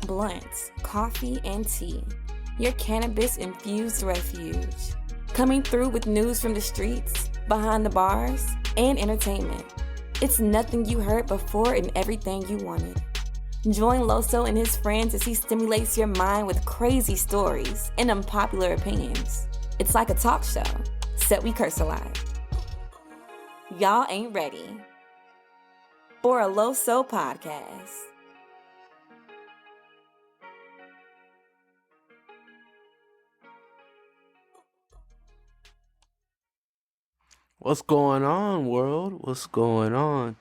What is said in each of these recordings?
Bluntz, Koffee, and tea. Your cannabis-infused refuge. Coming through with news from the streets, behind the bars, and entertainment. It's nothing you heard before and everything you wanted. Join Loso and his friends as he stimulates your mind with crazy stories and unpopular opinions. It's like a talk show, except we curse a lot. Y'all ain't ready for a Loso podcast. What's going on, world? What's going on?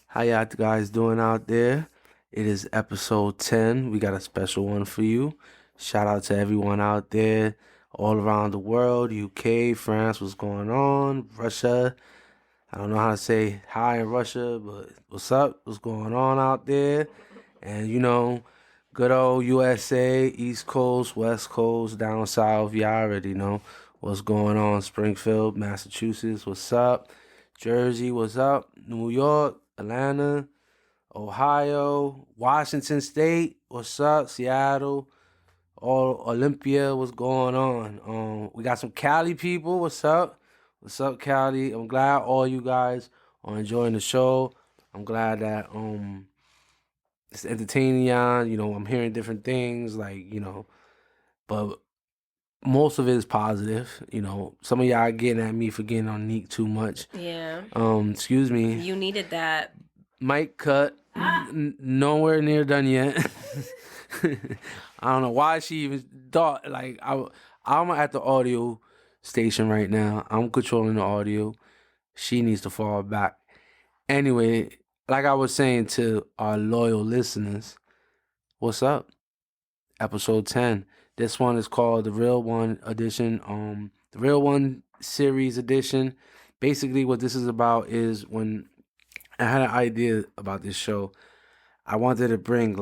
How y'all guys doing out there? It is episode 10. We got a special one for you. Shout out to everyone out there all around the world. UK, France, what's going on? Russia. I don't know how to say hi in Russia, but what's up? What's going on out there? And good old USA, East Coast, West Coast, down south. Y'all already know what's going on. Springfield, Massachusetts, what's up? Jersey, what's up? New York, Atlanta, Ohio, Washington State, what's up? Seattle, all Olympia, what's going on? We got some Cali people, what's up? What's up, Cali? I'm glad all you guys are enjoying the show. I'm glad that it's entertaining y'all. I'm hearing different things, but most of it is positive. Some of y'all getting at me for getting on Nique too much. Yeah. Excuse me. You needed that. Mic cut. Nowhere near done yet. I don't know why she even thought, I'm at the audio station right now. I'm controlling the audio. She needs to fall back. Anyway, like I was saying to our loyal listeners, what's up? Episode 10. This one is called the RealOne edition. The RealOne Series edition. Basically, what this is about is when I had an idea about this show, I wanted to bring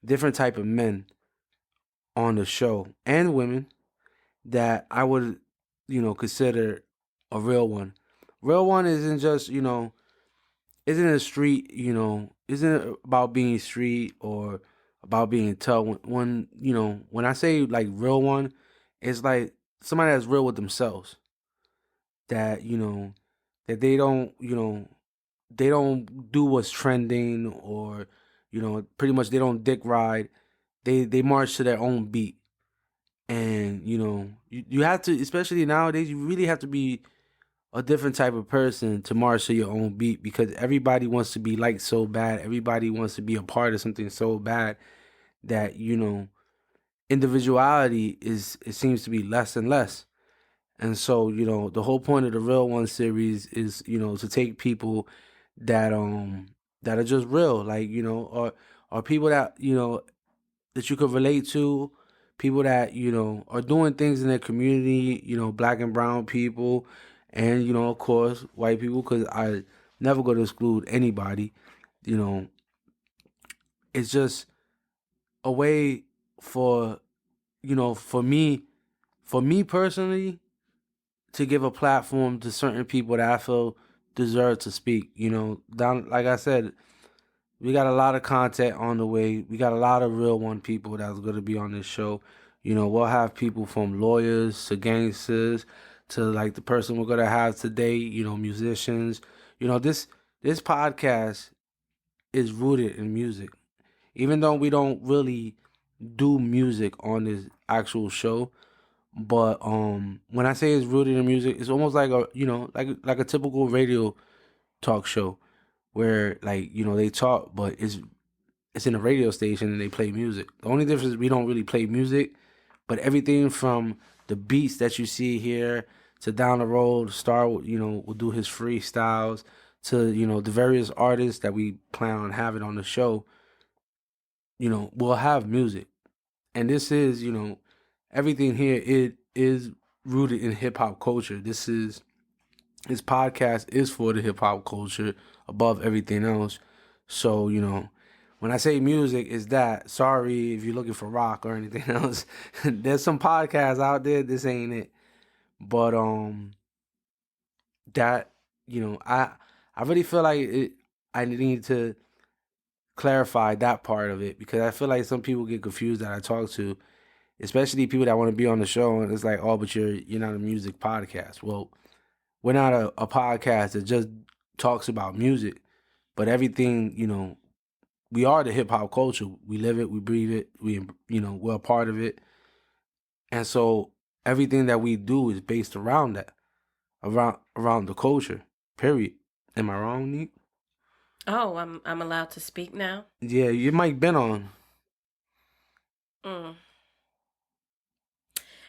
different type of men on the show and women that I would, consider a real one. Real one isn't just, isn't a street, isn't about being street or about being tough. When I say like real one, it's like somebody that's real with themselves. That, that they don't, they don't do what's trending or, pretty much they don't dick ride. They march to their own beat. And, you have to, especially nowadays, you really have to be a different type of person to march to your own beat because everybody wants to be liked so bad. Everybody wants to be a part of something so bad that, individuality it seems to be less and less. And so, the whole point of the RealOne series is, to take people that are just real, or people that, that you could relate to, people that, are doing things in their community, black and brown people, and, of course, white people, because I never going to exclude anybody. It's just a way for, for me personally, to give a platform to certain people that I feel deserve to speak. Like I said, we got a lot of content on the way. We got a lot of RealOne people that's going to be on this show. We'll have people from lawyers to gangsters to like the person we're going to have today, musicians. This podcast is rooted in music. Even though we don't really do music on this actual show, but when I say it's rooted in music, it's almost like like a typical radio talk show where they talk, but it's in a radio station and they play music. The only difference is we don't really play music, but everything from the beats that you see here to down the road, Star will do his freestyles to the various artists that we plan on having on the show. We'll have music, and this is everything here. It is rooted in hip hop culture. This podcast is for the hip hop culture above everything else. So, when I say music, is that, sorry if you're looking for rock or anything else. There's some podcasts out there, this ain't it. But that, I really feel like I need to clarify that part of it, because I feel like some people get confused that I talk to, especially people that want to be on the show, and it's like, oh, but you're not a music podcast. Well, we're not a podcast that just talks about music, but everything, we are the hip hop culture. We live it, we breathe it, we're a part of it. And so everything that we do is based around that, around the culture. Period. Am I wrong, Nique? Oh, I'm allowed to speak now? Yeah, your mic been on. Mm.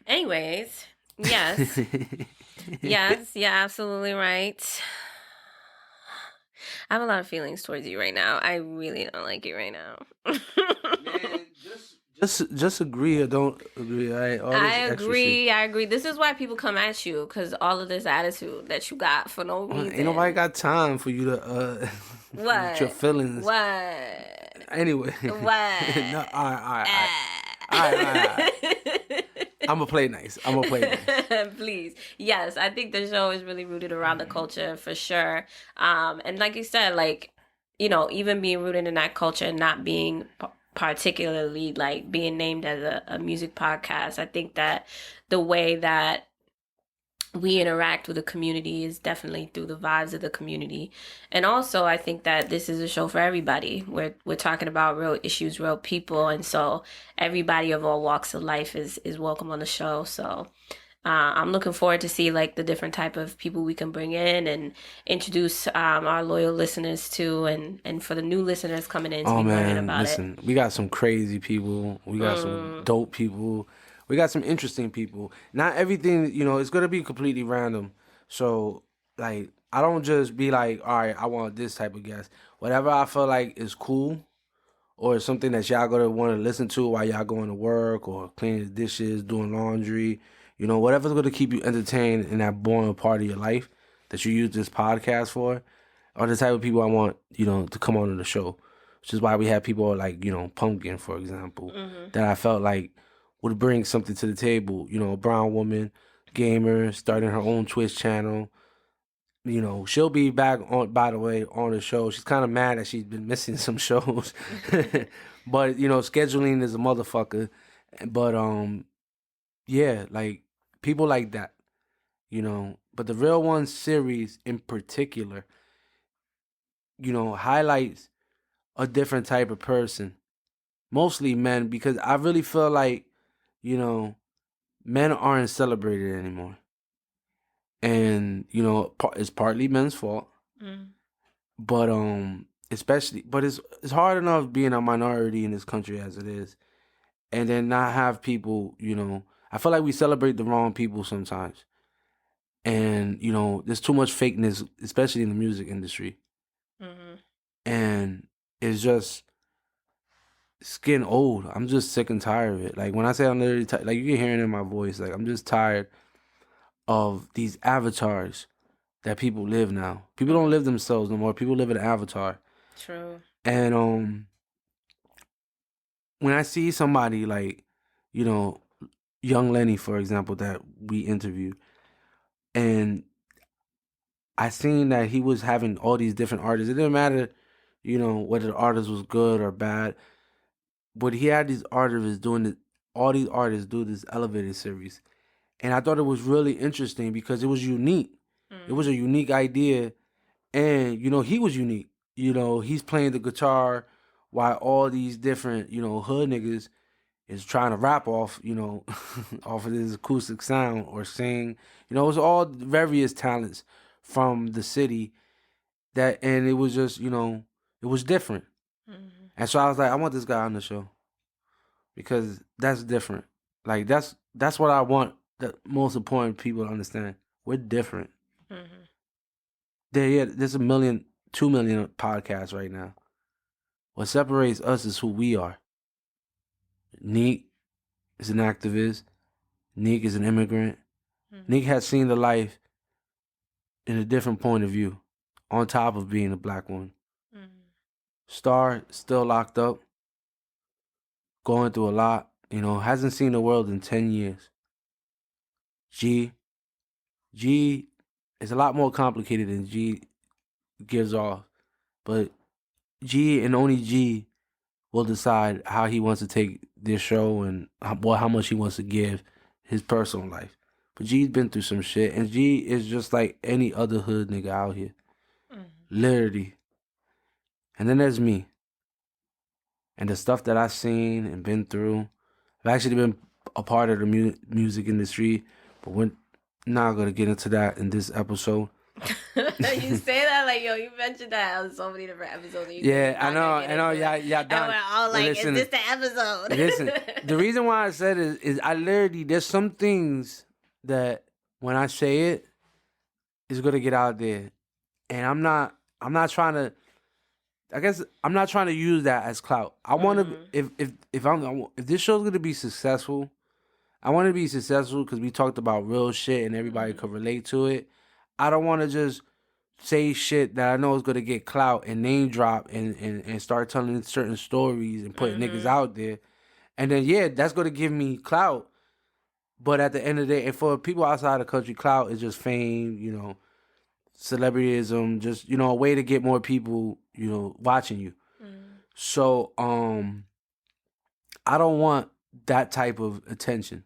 Anyways, yes. Yes, you're absolutely right. I have a lot of feelings towards you right now. I really don't like you right now. Man, just agree or don't agree. I agree. This is why people come at you, because all of this attitude that you got for no reason. Ain't nobody got time for you to what? your feelings. What? Anyway. What? No, all right. I'm gonna play nice. Please. Yes, I think the show is really rooted around the culture for sure. And like you said, like, even being rooted in that culture and not being particularly like being named as a music podcast, I think that the way that we interact with the community is definitely through the vibes of the community. And also, I think that this is a show for everybody. We're talking about real issues, real people, and so everybody of all walks of life is welcome on the show. So I'm looking forward to see like the different type of people we can bring in and introduce our loyal listeners to, and for the new listeners coming in to be learning about it. We got some crazy people. We got some dope people. We got some interesting people. Not everything, it's going to be completely random. So, like, I don't just be like, all right, I want this type of guest. Whatever I feel like is cool or something that y'all going to want to listen to while y'all going to work or cleaning the dishes, doing laundry, whatever's going to keep you entertained in that boring part of your life that you use this podcast for, are the type of people I want, to come on to the show. Which is why we have people like, Pumpkin, for example, that I felt like would bring something to the table. A brown woman, gamer, starting her own Twitch channel. She'll be back on, by the way, on the show. She's kind of mad that she's been missing some shows. But, scheduling is a motherfucker. But, yeah, like, people like that, But the RealOne series in particular, highlights a different type of person. Mostly men, because I really feel like, men aren't celebrated anymore. And, it's partly men's fault. But it's hard enough being a minority in this country as it is. And then not have people, I feel like we celebrate the wrong people sometimes. And, there's too much fakeness, especially in the music industry. And it's getting old. I'm just sick and tired of it. Like, when I say I'm literally tired, like, you can hear it in my voice. Like, I'm just tired of these avatars that people live now. People don't live themselves no more. People live an avatar. True. And when I see somebody like, young Lenny, for example, that we interviewed, and I seen that he was having all these different artists. It didn't matter, whether the artist was good or bad. But he had these artists all these artists do this elevated series. And I thought it was really interesting because it was unique. It was a unique idea. And, he was unique. He's playing the guitar while all these different, hood niggas is trying to rap off, off of this acoustic sound or sing. It was all various talents from the city and it was just, it was different. And so I was like, I want this guy on the show because that's different. Like, that's what I want the most important people to understand. We're different. There's 2 million podcasts right now. What separates us is who we are. Nique is an activist. Nique is an immigrant. Nique has seen the life in a different point of view, on top of being a black woman. Star still locked up, going through a lot. Hasn't seen the world in 10 years. G is a lot more complicated than G gives off, but G and only G will decide how he wants to take this show and how much he wants to give his personal life. But G's been through some shit, and G is just like any other hood nigga out here. Literally. And then there's me. And the stuff that I've seen and been through. I've actually been a part of the music industry, but we're not going to get into that in this episode. You say that like, yo, you mentioned that on so many different episodes. Yeah, I know, y'all done. And we're all like, listen, is this the episode? Listen, the reason why I said it is I literally, there's some things that when I say it, it's going to get out there. And I'm not trying to, I guess I'm not trying to use that as clout. I want to, if this show's going to be successful, I want to be successful because we talked about real shit and everybody could relate to it. I don't want to just say shit that I know is going to get clout and name drop and start telling certain stories and putting niggas out there. And then, yeah, that's going to give me clout. But at the end of the day, and for people outside the country, clout is just fame, you know, celebrityism, just, you know, a way to get more people, you know, watching you. So, I don't want that type of attention.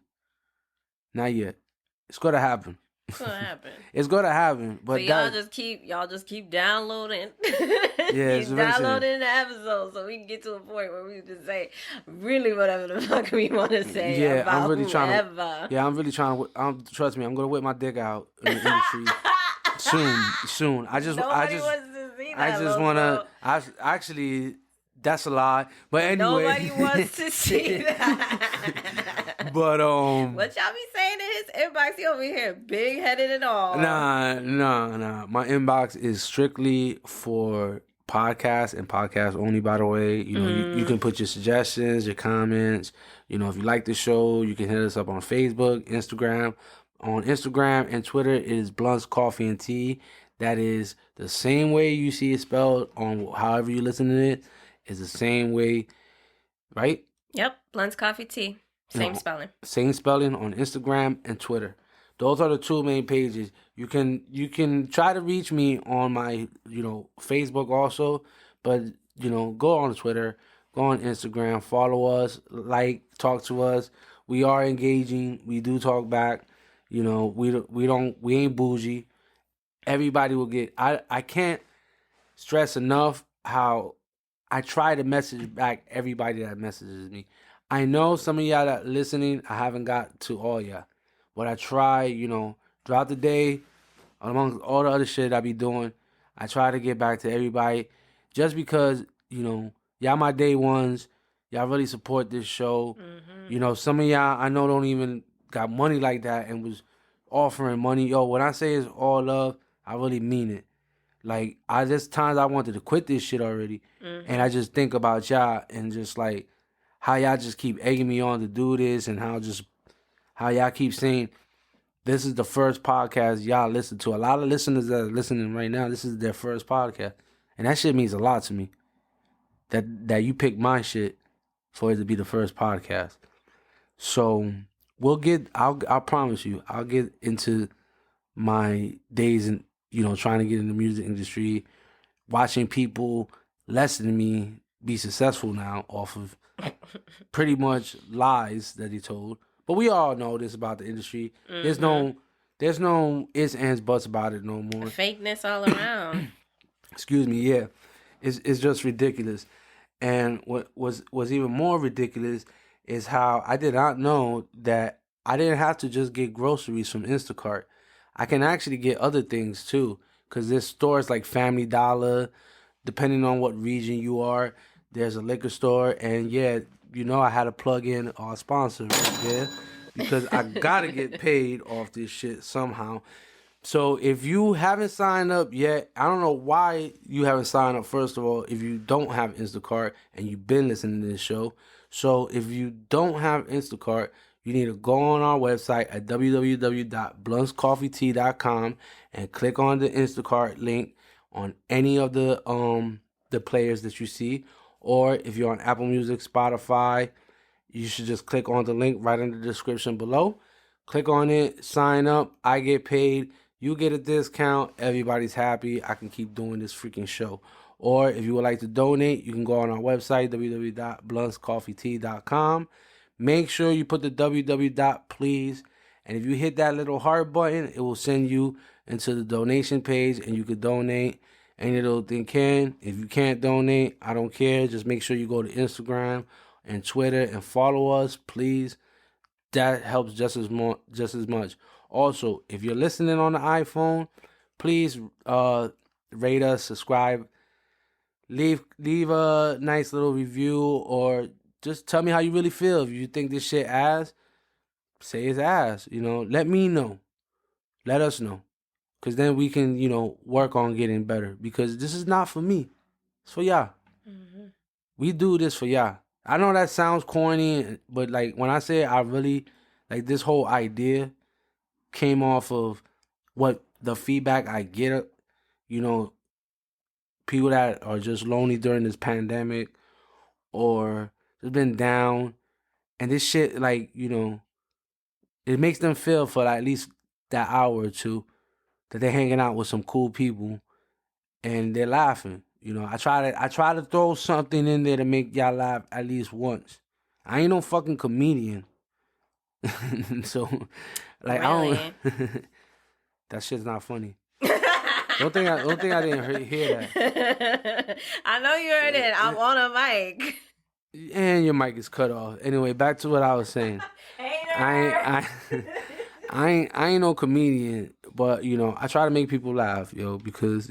Not yet. It's going to happen. It's gonna happen. It's gonna happen, but so y'all just keep downloading. Yeah, keep downloading the episodes so we can get to a point where we can just say really whatever the fuck we want to say. Yeah, about I'm really whoever. trying to. Yeah, I'm really trying to. Trust me, I'm gonna whip my dick out in the industry soon. I just wants to see that. Wanna. Actually. That's a lie. But anyway. Nobody wants to see that. But what y'all be saying in his inbox? He over here big headed and all. Nah. My inbox is strictly for podcasts and podcasts only, by the way. You know, you can put your suggestions, your comments. You know, if you like the show, you can hit us up on Facebook, Instagram. On Instagram and Twitter, it is Bluntz, Koffee, and Tea. That is the same way you see it spelled on however you listen to it. Is the same way, right? Yep, Bluntz, Koffee, Tea. Same spelling. Same spelling on Instagram and Twitter. Those are the two main pages. You can try to reach me on my, you know, Facebook also, but, you know, go on Twitter, go on Instagram, follow us, talk to us. We are engaging. We do talk back. You know, we ain't bougie. Everybody will get. I can't stress enough how I try to message back everybody that messages me. I know some of y'all that listening, I haven't got to all y'all. But I try, you know, throughout the day, amongst all the other shit I be doing, I try to get back to everybody. Just because, you know, y'all my day ones. Y'all really support this show. You know, some of y'all I know don't even got money like that and was offering money. Yo, when I say it's all love, I really mean it. Like, there's times I wanted to quit this shit already. And I just think about y'all and just like how y'all just keep egging me on to do this and how y'all keep saying this is the first podcast y'all listen to. A lot of listeners that are listening right now, this is their first podcast. And that shit means a lot to me. That you pick my shit for it to be the first podcast. So I'll promise you, I'll get into my days and, you know, trying to get in the music industry, watching people less than me be successful now off of pretty much lies that he told. But we all know this about the industry. There's no ifs, ands, buts about it no more. Fakeness all around. Excuse me, yeah. It's just ridiculous. And what was even more ridiculous is how I did not know that I didn't have to just get groceries from Instacart. I can actually get other things too, because there's stores like Family Dollar, depending on what region you are. There's a liquor store, and yeah, you know I had to plug in our sponsor right there, because I gotta get paid off this shit somehow. So if you haven't signed up yet, I don't know why you haven't signed up, first of all, if you don't have Instacart and you've been listening to this show. So if you don't have Instacart, you need to go on our website at www.bluntzcoffeetea.com and click on the Instacart link on any of the players that you see. Or if you're on Apple Music, Spotify, you should just click on the link right in the description below. Click on it, sign up, I get paid, you get a discount, everybody's happy, I can keep doing this freaking show. Or if you would like to donate, you can go on our website, www.bluntzcoffeetea.com. Make sure you put the www. Please. And if you hit that little heart button, it will send you into the donation page and you could donate any little thing can. If you can't donate, I don't care. Just make sure you go to Instagram and Twitter and follow us, please. That helps just as much. Also, if you're listening on the iPhone, please rate us, subscribe, leave a nice little review, or just tell me how you really feel. If you think this shit ass, say it's ass. Let me know. Let us know. Because then we can, work on getting better. Because this is not for me. It's for y'all. Mm-hmm. We do this for y'all. I know that sounds corny, but, like, when I say I really, like, this whole idea came off of what the feedback I get, people that are just lonely during this pandemic or just been down. And this shit, like, it makes them feel for at least that hour or two that they're hanging out with some cool people and they're laughing. I try to throw something in there to make y'all laugh at least once. I ain't no fucking comedian. So, like, really? I don't. That shit's not funny. Don't think I didn't hear that. I know you heard it. I'm on a mic. And your mic is cut off. Anyway, back to what I was saying. I ain't no comedian, but I try to make people laugh, because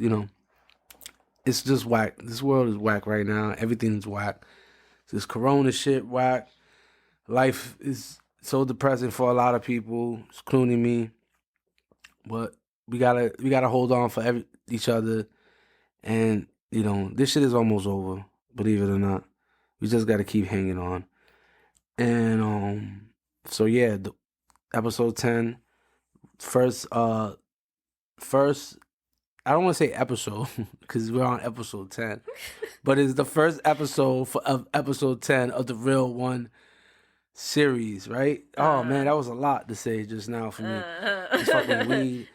it's just whack. This world is whack right now. Everything's whack. This corona shit whack. Life is so depressing for a lot of people, including me. But we gotta hold on for each other, and this shit is almost over. Believe it or not, we just gotta keep hanging on. And so yeah, the episode 10, first. I don't want to say episode because we're on episode 10, but it's the first episode of episode 10 of the RealOne Series, right? Oh man, that was a lot to say just now for me. It's fucking weed.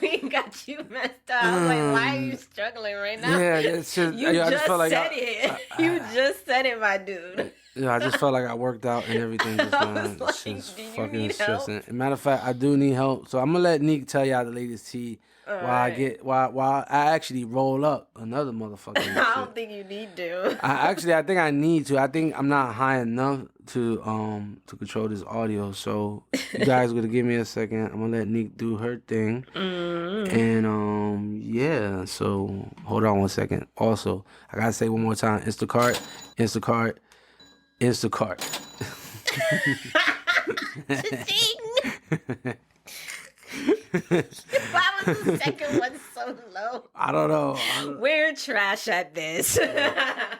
We got you messed up. I was like, why are you struggling right now? Yeah, it's just you just said it. You just said it, my dude. Yeah, I just felt like I worked out and everything. Just was like, just do you fucking need stressing. As a matter of fact, I do need help. So I'm gonna let Nique tell y'all the latest tea while I actually roll up another motherfucker. I don't think you need to. I think I need to. I think I'm not high enough to control this audio. So you guys gonna give me a second. I'm gonna let Nique do her thing. And yeah. So hold on one second. Also, I gotta say one more time. Instacart. Why was the second one so low? I don't know. We're trash at this.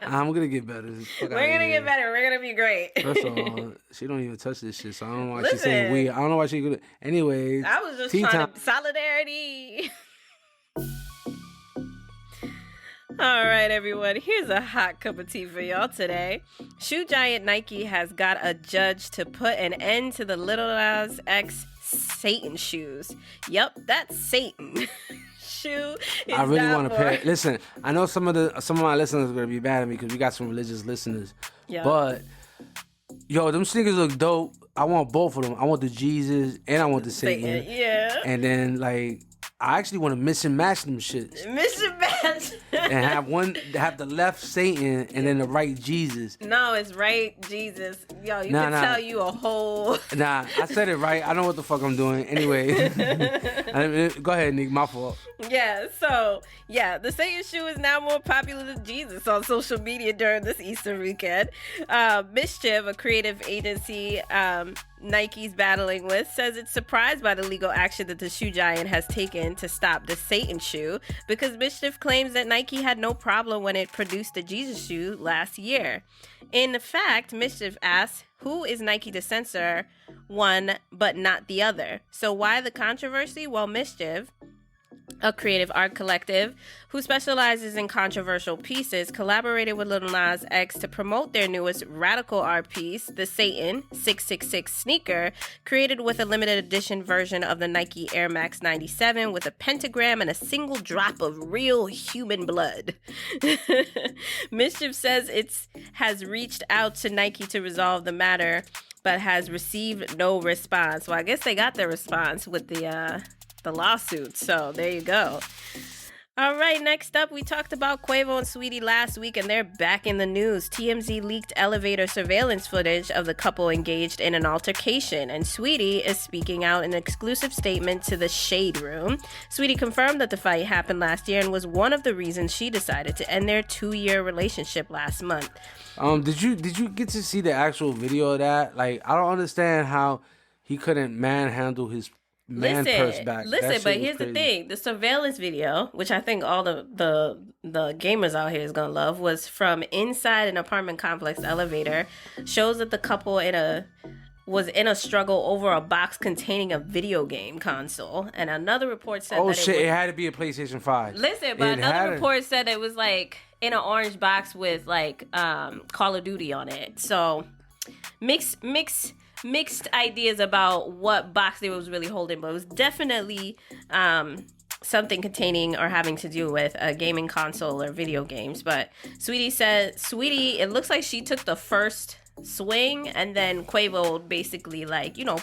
I'm gonna get better. We're gonna get better. We're gonna be great. First of all, she don't even touch this shit, so I don't know why she's saying we. I don't know why she could. Anyways, I was just trying to solidarity. All right, everyone. Here's a hot cup of tea for y'all today. Shoe giant Nike has got a judge to put an end to the Lil Nas X Satan shoes. Yep, that's Satan. Shoe is I really want to pair. Listen, I know some of my listeners are gonna be mad at me because we got some religious listeners. Yep. But yo, them sneakers look dope. I want both of them. I want the Jesus and I want the Satan. Yeah. And then like I actually want to mix and match them shits. Mix and match. And have the left Satan and then the right Jesus. No, it's right Jesus. Yo, you can tell you a whole. Nah, I said it right. I know what the fuck I'm doing. Anyway, go ahead, Nique. My fault. Yeah, so, the Satan shoe is now more popular than Jesus on social media during this Easter weekend. Mischief, a creative agency Nike's battling with, says it's surprised by the legal action that the shoe giant has taken to stop the Satan shoe because Mischief claims that Nike had no problem when it produced the Jesus shoe last year. In fact, Mischief asks, who is Nike to censor one but not the other? So why the controversy? Well, Mischief a creative art collective who specializes in controversial pieces, collaborated with Lil Nas X to promote their newest radical art piece, the Satan 666 sneaker, created with a limited edition version of the Nike Air Max 97 with a pentagram and a single drop of real human blood. Mischief says it has reached out to Nike to resolve the matter, but has received no response. Well, I guess they got their response with the lawsuit. So there you go. All right, next up, we talked about Quavo and Saweetie last week, and they're back in the news. TMZ leaked elevator surveillance footage of the couple engaged in an altercation, and Saweetie is speaking out in an exclusive statement to the Shade Room. Saweetie confirmed that the fight happened last year and was one of the reasons she decided to end their 2-year relationship last month. Did you get to see the actual video of that? Like, I don't understand how he couldn't manhandle his purse back. Listen, but here's the thing: the surveillance video, which I think all the gamers out here is gonna love, was from inside an apartment complex elevator. Shows that the couple was in a struggle over a box containing a video game console, and another report said it had to be a PlayStation 5. Listen, but another report said it was like in an orange box with like Call of Duty on it. So mixed ideas about what box they was really holding, but it was definitely something containing or having to do with a gaming console or video games. But Saweetie, it looks like she took the first swing, and then Quavo basically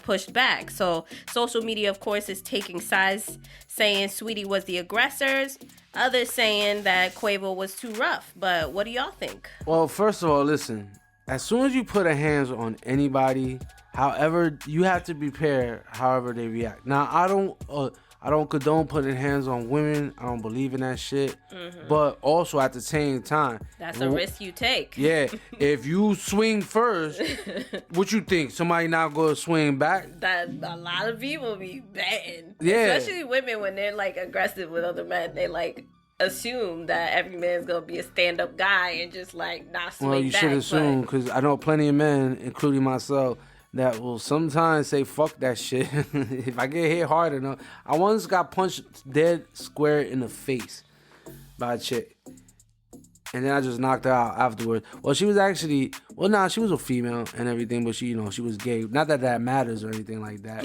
pushed back. So social media, of course, is taking sides, saying Saweetie was the aggressors, others saying that Quavo was too rough. But what do y'all think? Well, first of all, listen, as soon as you put a hands on anybody, however, you have to prepare however they react. Now, I don't condone putting hands on women. I don't believe in that shit. Mm-hmm. But also at the same time, that's a risk you take. Yeah, if you swing first, what you think? Somebody not gonna swing back? That a lot of people be betting. Yeah, especially women when they're like aggressive with other men. They like assume that every man's gonna be a stand-up guy and just like not swing back. Well, you should assume, because I know plenty of men, including myself, that will sometimes say, fuck that shit. If I get hit hard enough. I once got punched dead square in the face by a chick. And then I just knocked her out afterwards. Well, she was actually, she was a female and everything, but she was gay. Not that matters or anything like that.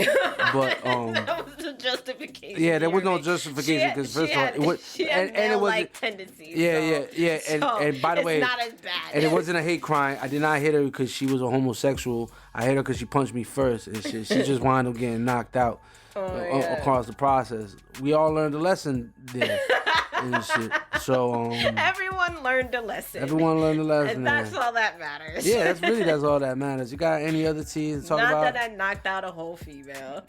But, that was the justification. Yeah, there was no justification, because first of all, it was, and it was tendencies. Yeah. And by the way, it's not as bad. And it wasn't a hate crime. I did not hit her because she was a homosexual. I hit her because she punched me first, and she just wound up getting knocked out across the process. We all learned a lesson there. And shit. So everyone learned a lesson. And that's all that matters. Yeah, that's all that matters. You got any other tea to talk about? Not that I knocked out a whole female.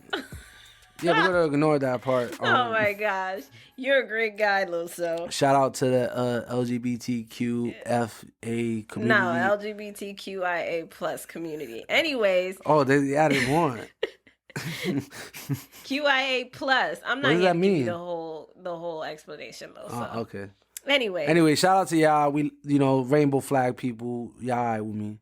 Yeah, we're gonna ignore that part. Oh my gosh, you're a great guy, Luso. Shout out to the LGBTQFA community. No, LGBTQIA plus community. Anyways. Oh, they added one. QIA plus. I'm not gonna give you the whole explanation though. So. Okay. Anyway, shout out to y'all. We rainbow flag people. Y'all with me.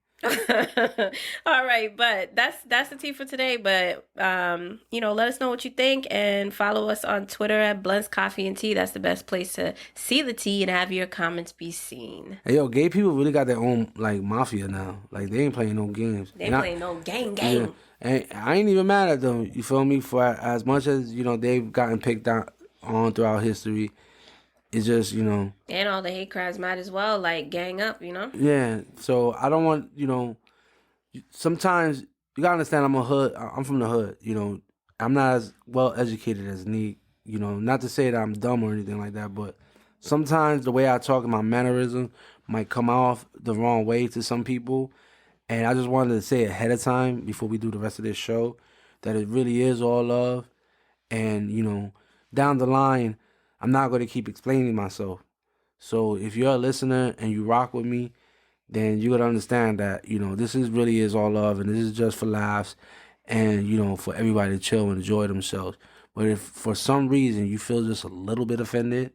All right, but that's the tea for today. But let us know what you think, and follow us on Twitter at Bluntz Koffee and Tea. That's the best place to see the tea and have your comments be seen. Hey, yo, gay people really got their own mafia now. Like, they ain't playing no games. They ain't playing no gang. Yeah. And I ain't even mad at them. You feel me? For as much as they've gotten picked on throughout history. It's just, and all the hate crimes might as well, gang up, Yeah, so I don't want, sometimes, you gotta understand I'm from the hood, I'm not as well educated as Nique, not to say that I'm dumb or anything like that, but sometimes the way I talk and my mannerism might come off the wrong way to some people, and I just wanted to say ahead of time, before we do the rest of this show, that it really is all love, and, down the line, I'm not going to keep explaining myself. So if you're a listener and you rock with me, then you're going to understand that, this really is all love, and this is just for laughs and, for everybody to chill and enjoy themselves. But if for some reason you feel just a little bit offended,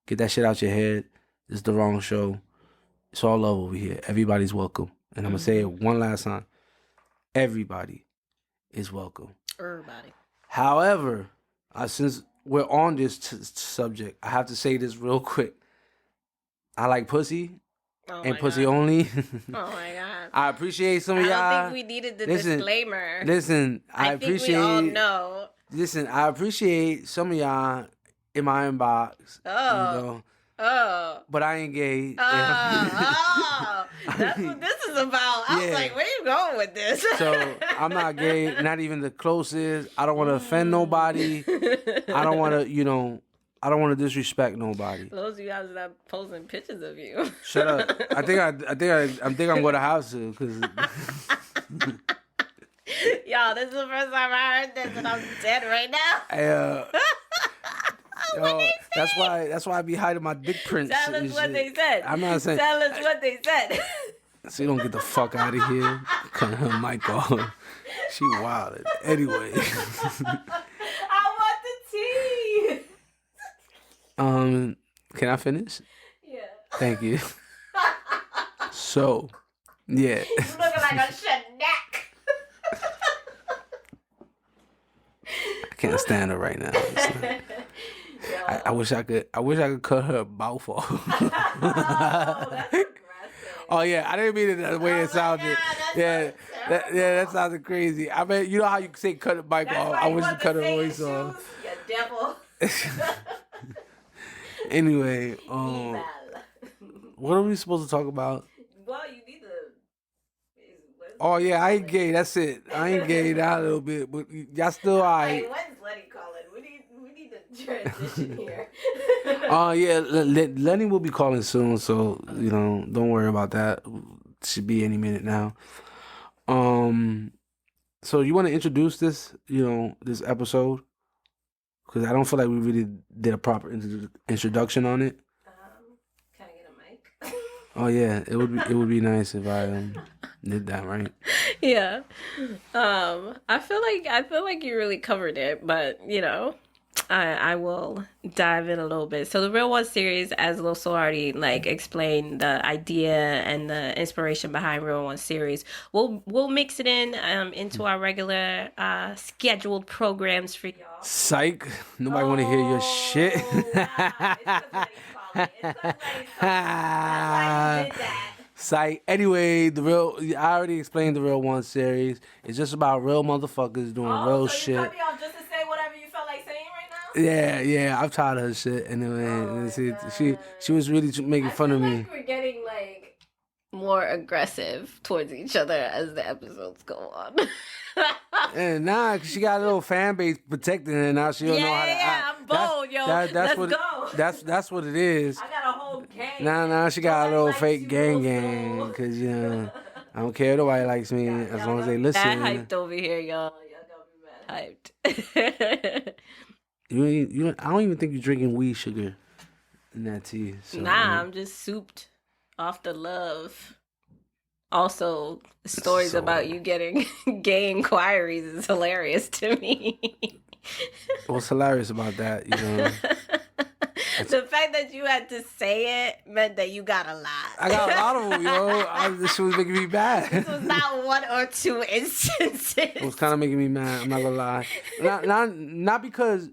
get that shit out your head. This is the wrong show. It's all love over here. Everybody's welcome. And I'm going to say it one last time. Everybody is welcome. Everybody. However, since we're on this subject, I have to say this real quick. I like pussy and pussy only. Oh my God. I appreciate some of y'all. I don't think we needed the disclaimer. Listen, I think appreciate. we all know. Listen, I appreciate some of y'all in my inbox. Oh. You know, Oh. but I ain't gay. That's what this is about. I was like, where you going with this? So I'm not gay, not even the closest. I don't want to offend nobody. I don't want to, I don't want to disrespect nobody. Those of you guys that posting pictures of you. Shut up. I think I'm going to have to, because. Y'all, this is the first time I heard this, and I'm dead right now. That's why I be hiding my dick prints. Tell us what they said. I'm not saying. Tell us what they said. So you don't get the fuck out of here. Cut her mic off. She wilded. Anyway. I want the tea. Can I finish? Yeah. Thank you. So, yeah. You looking like a snack. I can't stand her right now. I wish I could cut her mouth off. Oh, that's aggressive. Oh yeah, I didn't mean it the way it sounded. That sounded crazy. I mean, you know how you say cut the mic off. I wish you cut her voice off. You devil. Anyway, what are we supposed to talk about? Well, you need to. Oh yeah, I ain't gay. That's it. I ain't gay that a little bit, but y'all still alright. Hey, when's Lenny calling? We need to transition here. Yeah, Lenny will be calling soon, so don't worry about that. Should be any minute now. So you want to introduce this, this episode? Because I don't feel like we really did a proper introduction on it. Can I get a mic? Oh yeah, it would be nice if I did that, right? Yeah. I feel like you really covered it, but I will dive in a little bit. So the RealOne series, as Loso already explained the idea and the inspiration behind RealOne series, we'll mix it into our regular scheduled programs for y'all. Psych! Nobody want to hear your shit. Psych. Anyway, I already explained the RealOne series. It's just about real motherfuckers doing real shit. Cut me off just to say whatever you felt like saying right now? Yeah, I'm tired of her shit. Anyway, she was really making fun of me. We're getting more aggressive towards each other as the episodes go on. And cause she got a little fan base protecting her now. She don't know how to act. I'm bold, Let's go. That's what it is. I got a whole gang. Nah, she got a little fake gang. Cause I don't care if nobody likes me as long as they listen. Mad hyped over here, y'all. Y'all got me mad hyped. I don't even think you're drinking weed sugar in that tea. So, nah, I'm just souped off the love. Also, stories about you getting gay inquiries is hilarious to me. What's hilarious about that, The fact that you had to say it meant that you got a lot. I got a lot of them, This shit was making me mad. This was not one or two instances. It was kind of making me mad. I'm not gonna lie. Not because.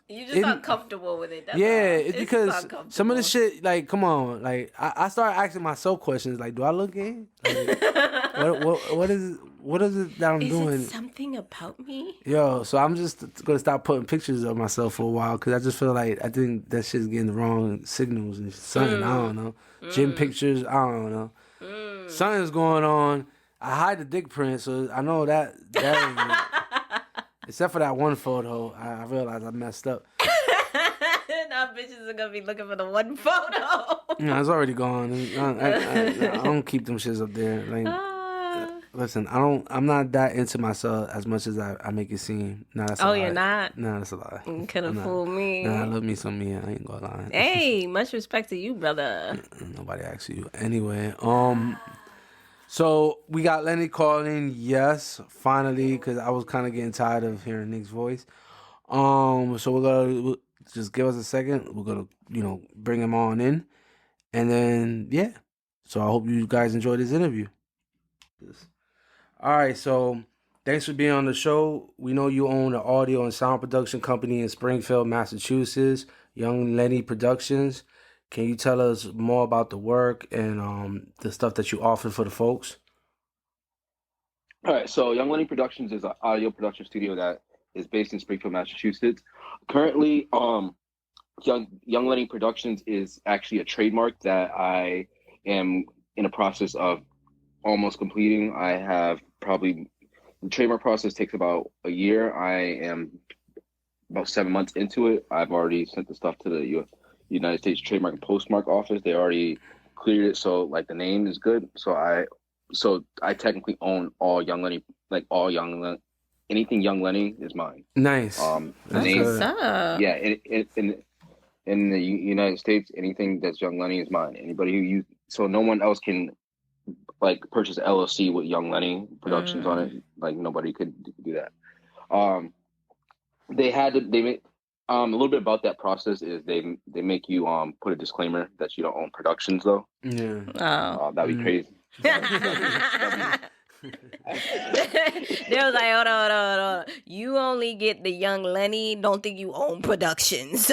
You just uncomfortable with it. That's yeah, all. it's because some of the shit, come on, I started asking myself questions, do I look gay? What is it that I'm doing? Is it something about me? Yo, so I'm just gonna stop putting pictures of myself for a while because I just feel like I think that shit's getting the wrong signals and something. I don't know. Gym pictures, I don't know. Something's going on. I hide the dick print, so I know that except for that one photo, I realized I messed up. Now bitches are gonna be looking for the one photo. No, it's already gone. I don't keep them shits up there. Listen, I'm not that into myself as much as I make it seem. Nah, that's a lie. You're not? Nah, that's a lie. You couldn't fool me. Nah, I love me some me. I ain't gonna lie. Hey, much respect to you, brother. Nobody asks you. Anyway, so we got Lenny calling. Yes, finally, because I was kind of getting tired of hearing Nique's voice. So we're gonna just give us a second. We're gonna, bring him on in, and then yeah. So I hope you guys enjoyed this interview. All right, so Thanks for being on the show. We know you own an audio and sound production company in Springfield, Massachusetts, Young Lenny Productions. Can you tell us more about the work and the stuff that you offer for the folks? All right, so Young Lenny Productions is an audio production studio that is based in Springfield, Massachusetts. Currently, Young Lenny Productions is actually a trademark that I am in a process of almost completing. I have probably the trademark process takes about a year. I am about 7 months into it. I've already sent the stuff to the United States Trademark and Postmark Office. They already cleared it, so like the name is good. So I technically own all Young Lenny, like all anything Young Lenny is mine. Nice. The That's name, good. yeah. In the United States, anything that's Young Lenny is mine. Anybody who so no one else can like purchase an LLC with Young Lenny Productions on it. Like nobody could do that. They make a little bit about that process is they make you put a disclaimer that you don't own productions though. Yeah. Oh. That'd be crazy. They was like, hold on. You only get the Young Lenny. Don't think you own productions.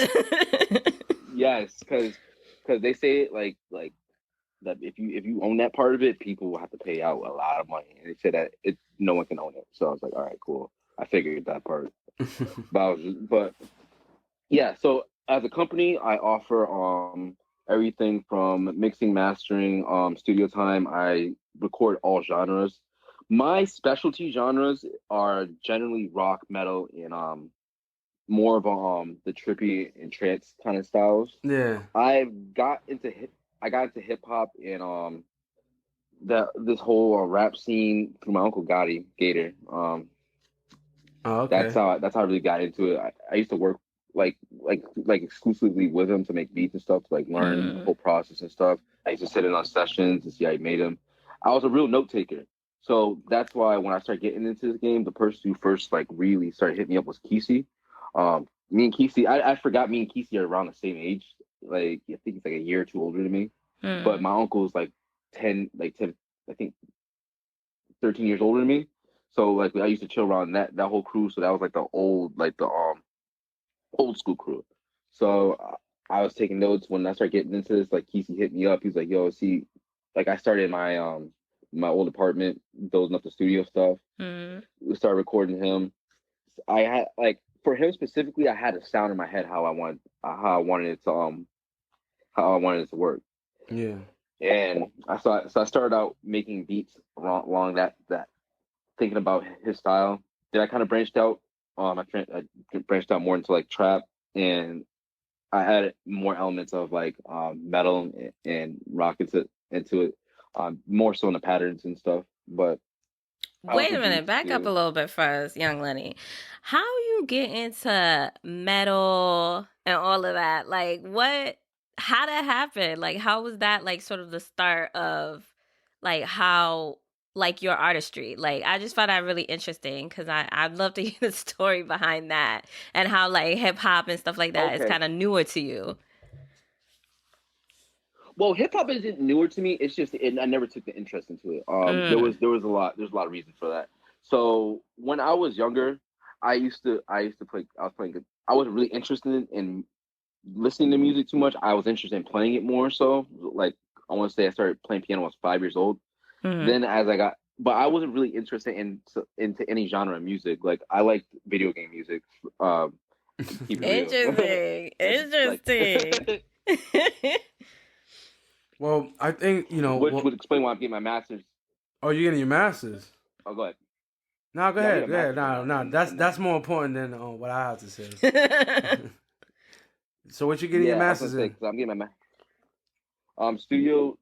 Yes, because they say it like that if you own that part of it, people will have to pay out a lot of money. And they said that no one can own it. So I was like, all right, cool. I figured that part. but yeah, so as a company, I offer everything from mixing, mastering, studio time. I record all genres. My specialty genres are generally rock, metal, and more of the trippy and trance kind of styles. Yeah. I got into hip hop and this whole rap scene through my uncle Gator. Oh, okay. That's how I really got into it. I used to work like exclusively with him to make beats and stuff, to like learn the whole process and stuff. I used to sit in on sessions and see how he made them. I was a real note taker. So that's why when I started getting into this game, the person who first like really started hitting me up was Koffee. Me and Koffee, I forgot me and Koffee are around the same age. Like I think he's like a year or two older than me. But my uncle is like 10, I think 13 years older than me. So like I used to chill around that whole crew. So that was like the old school crew. So I was taking notes when I started getting into this. Like Koffee hit me up. He's like, "Yo, see, like I started my old apartment, building up the studio stuff. We started recording him. I had like for him specifically, I had a sound in my head how I wanted it to work. Yeah. And I started out making beats along that thinking about his style. Then I kind of branched out. I branched out more into like trap, and I added more elements of like metal and rock into it. More so in the patterns and stuff. But wait a minute, back up a little bit first, Young Lenny. How you get into metal and all of that? Like how that happened? Like how was that like sort of the start of like how like your artistry? Like I just found that really interesting because I'd love to hear the story behind that and how like hip hop and stuff like that is kind of newer to you. Well, hip hop isn't newer to me. It's just I never took the interest into it. There's a lot of reasons for that. So when I was younger, I used to play. I wasn't really interested in listening to music too much. I was interested in playing it more. So like I want to say I started playing piano when I was 5 years old. Then but I wasn't really interested into any genre of music. Like I liked video game music. Interesting. Well, I think, which would explain why I'm getting my master's. Oh, you're getting your master's? Oh, go ahead. No, go ahead. No. That's more important than what I have to say. So what you getting your master's in? I'm getting my studio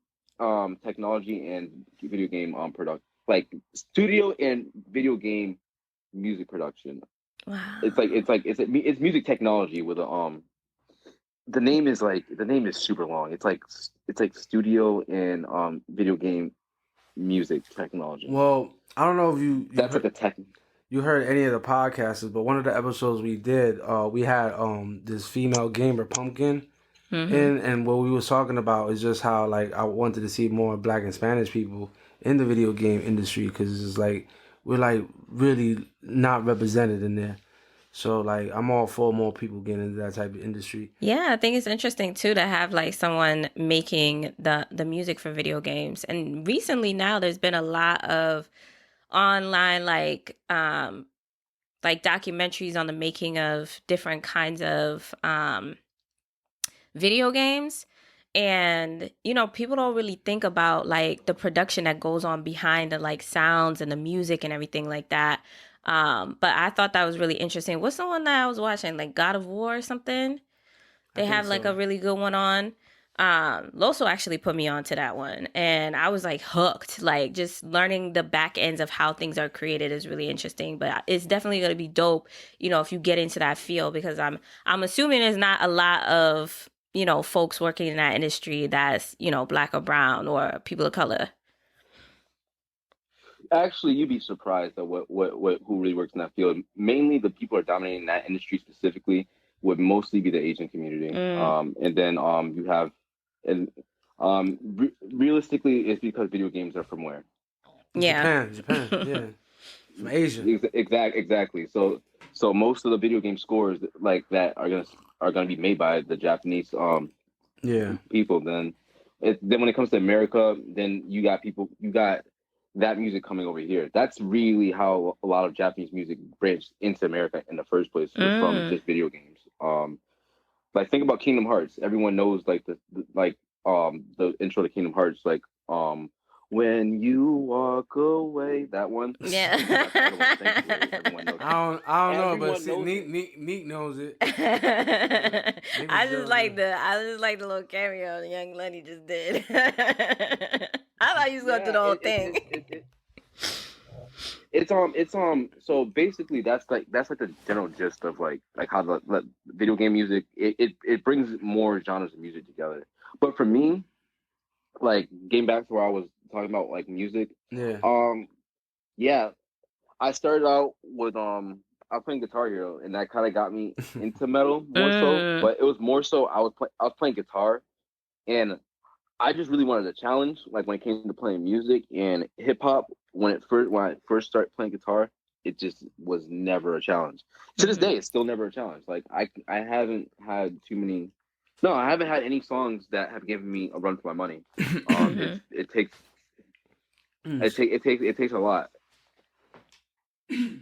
technology and video game production. Like studio and video game music production. Wow. It's music technology with a the name is super long. It's like studio and video game music technology. Well, I don't know if that's like a tech. You heard any of the podcasts, but one of the episodes we did, we had this female gamer Pumpkin in, and what we was talking about is just how like I wanted to see more Black and Spanish people in the video game industry because it's like we're like really not represented in there. So like I'm all for more people getting into that type of industry. Yeah, I think it's interesting too to have like someone making the music for video games. And recently now there's been a lot of online like documentaries on the making of different kinds of video games. And you know, people don't really think about like the production that goes on behind the like sounds and the music and everything like that. But I thought that was really interesting. What's the one that I was watching, like God of War or something? They have like a really good one on. Loso actually put me on to that one, and I was like hooked. Like just learning the back ends of how things are created is really interesting. But it's definitely going to be dope, you know, if you get into that field, because I'm assuming there's not a lot of, you know, folks working in that industry that's, you know, Black or brown or people of color. Actually, you'd be surprised at who really works in that field. Mainly, the people who are dominating that industry specifically would mostly be the Asian community. And then you have, and realistically, it's because video games are from where? Yeah, Japan, yeah, from Asia. Exactly. So most of the video game scores like that are gonna be made by the Japanese people. Then when it comes to America, then you got that music coming over here. That's really how a lot of Japanese music branched into America in the first place, from just video games. Like think about Kingdom Hearts. Everyone knows like the intro to Kingdom Hearts, like when you walk away, that one. yeah. Everyone knows. I don't know, but Everyone knows Nique knows it. I just like the little cameo young Lenny just did. I thought you was gonna do the whole thing. It's so basically that's like the general gist of like how the video game music it brings more genres of music together. But for me, like getting back to where I was talking about like music, I started out with I was playing Guitar Hero, and that kind of got me into metal more so. But it was more so I was playing guitar, and I just really wanted a challenge. Like when it came to playing music and hip hop, when I first started playing guitar, it just was never a challenge. To this day, it's still never a challenge. Like I haven't had I haven't had any songs that have given me a run for my money. It takes a lot.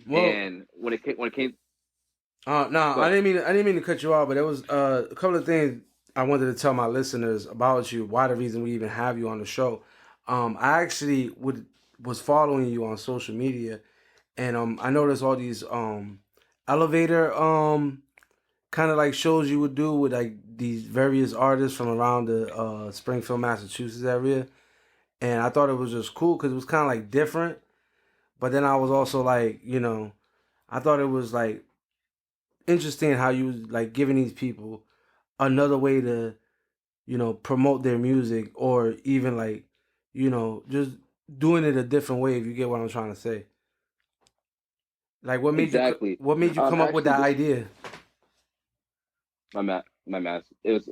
Well, and when it came, no, I didn't mean to cut you off, but there was a couple of things I wanted to tell my listeners about you. Why the reason we even have you on the show? I actually was following you on social media, and I noticed all these elevator kind of like shows you would do with like these various artists from around the Springfield, Massachusetts area, and I thought it was just cool because it was kind of like different. But then I was also like, you know, I thought it was like interesting how you was like giving these people another way to, you know, promote their music, or even like, you know, just doing it a different way, if you get what I'm trying to say. Like what made you come up with that idea? My master. It was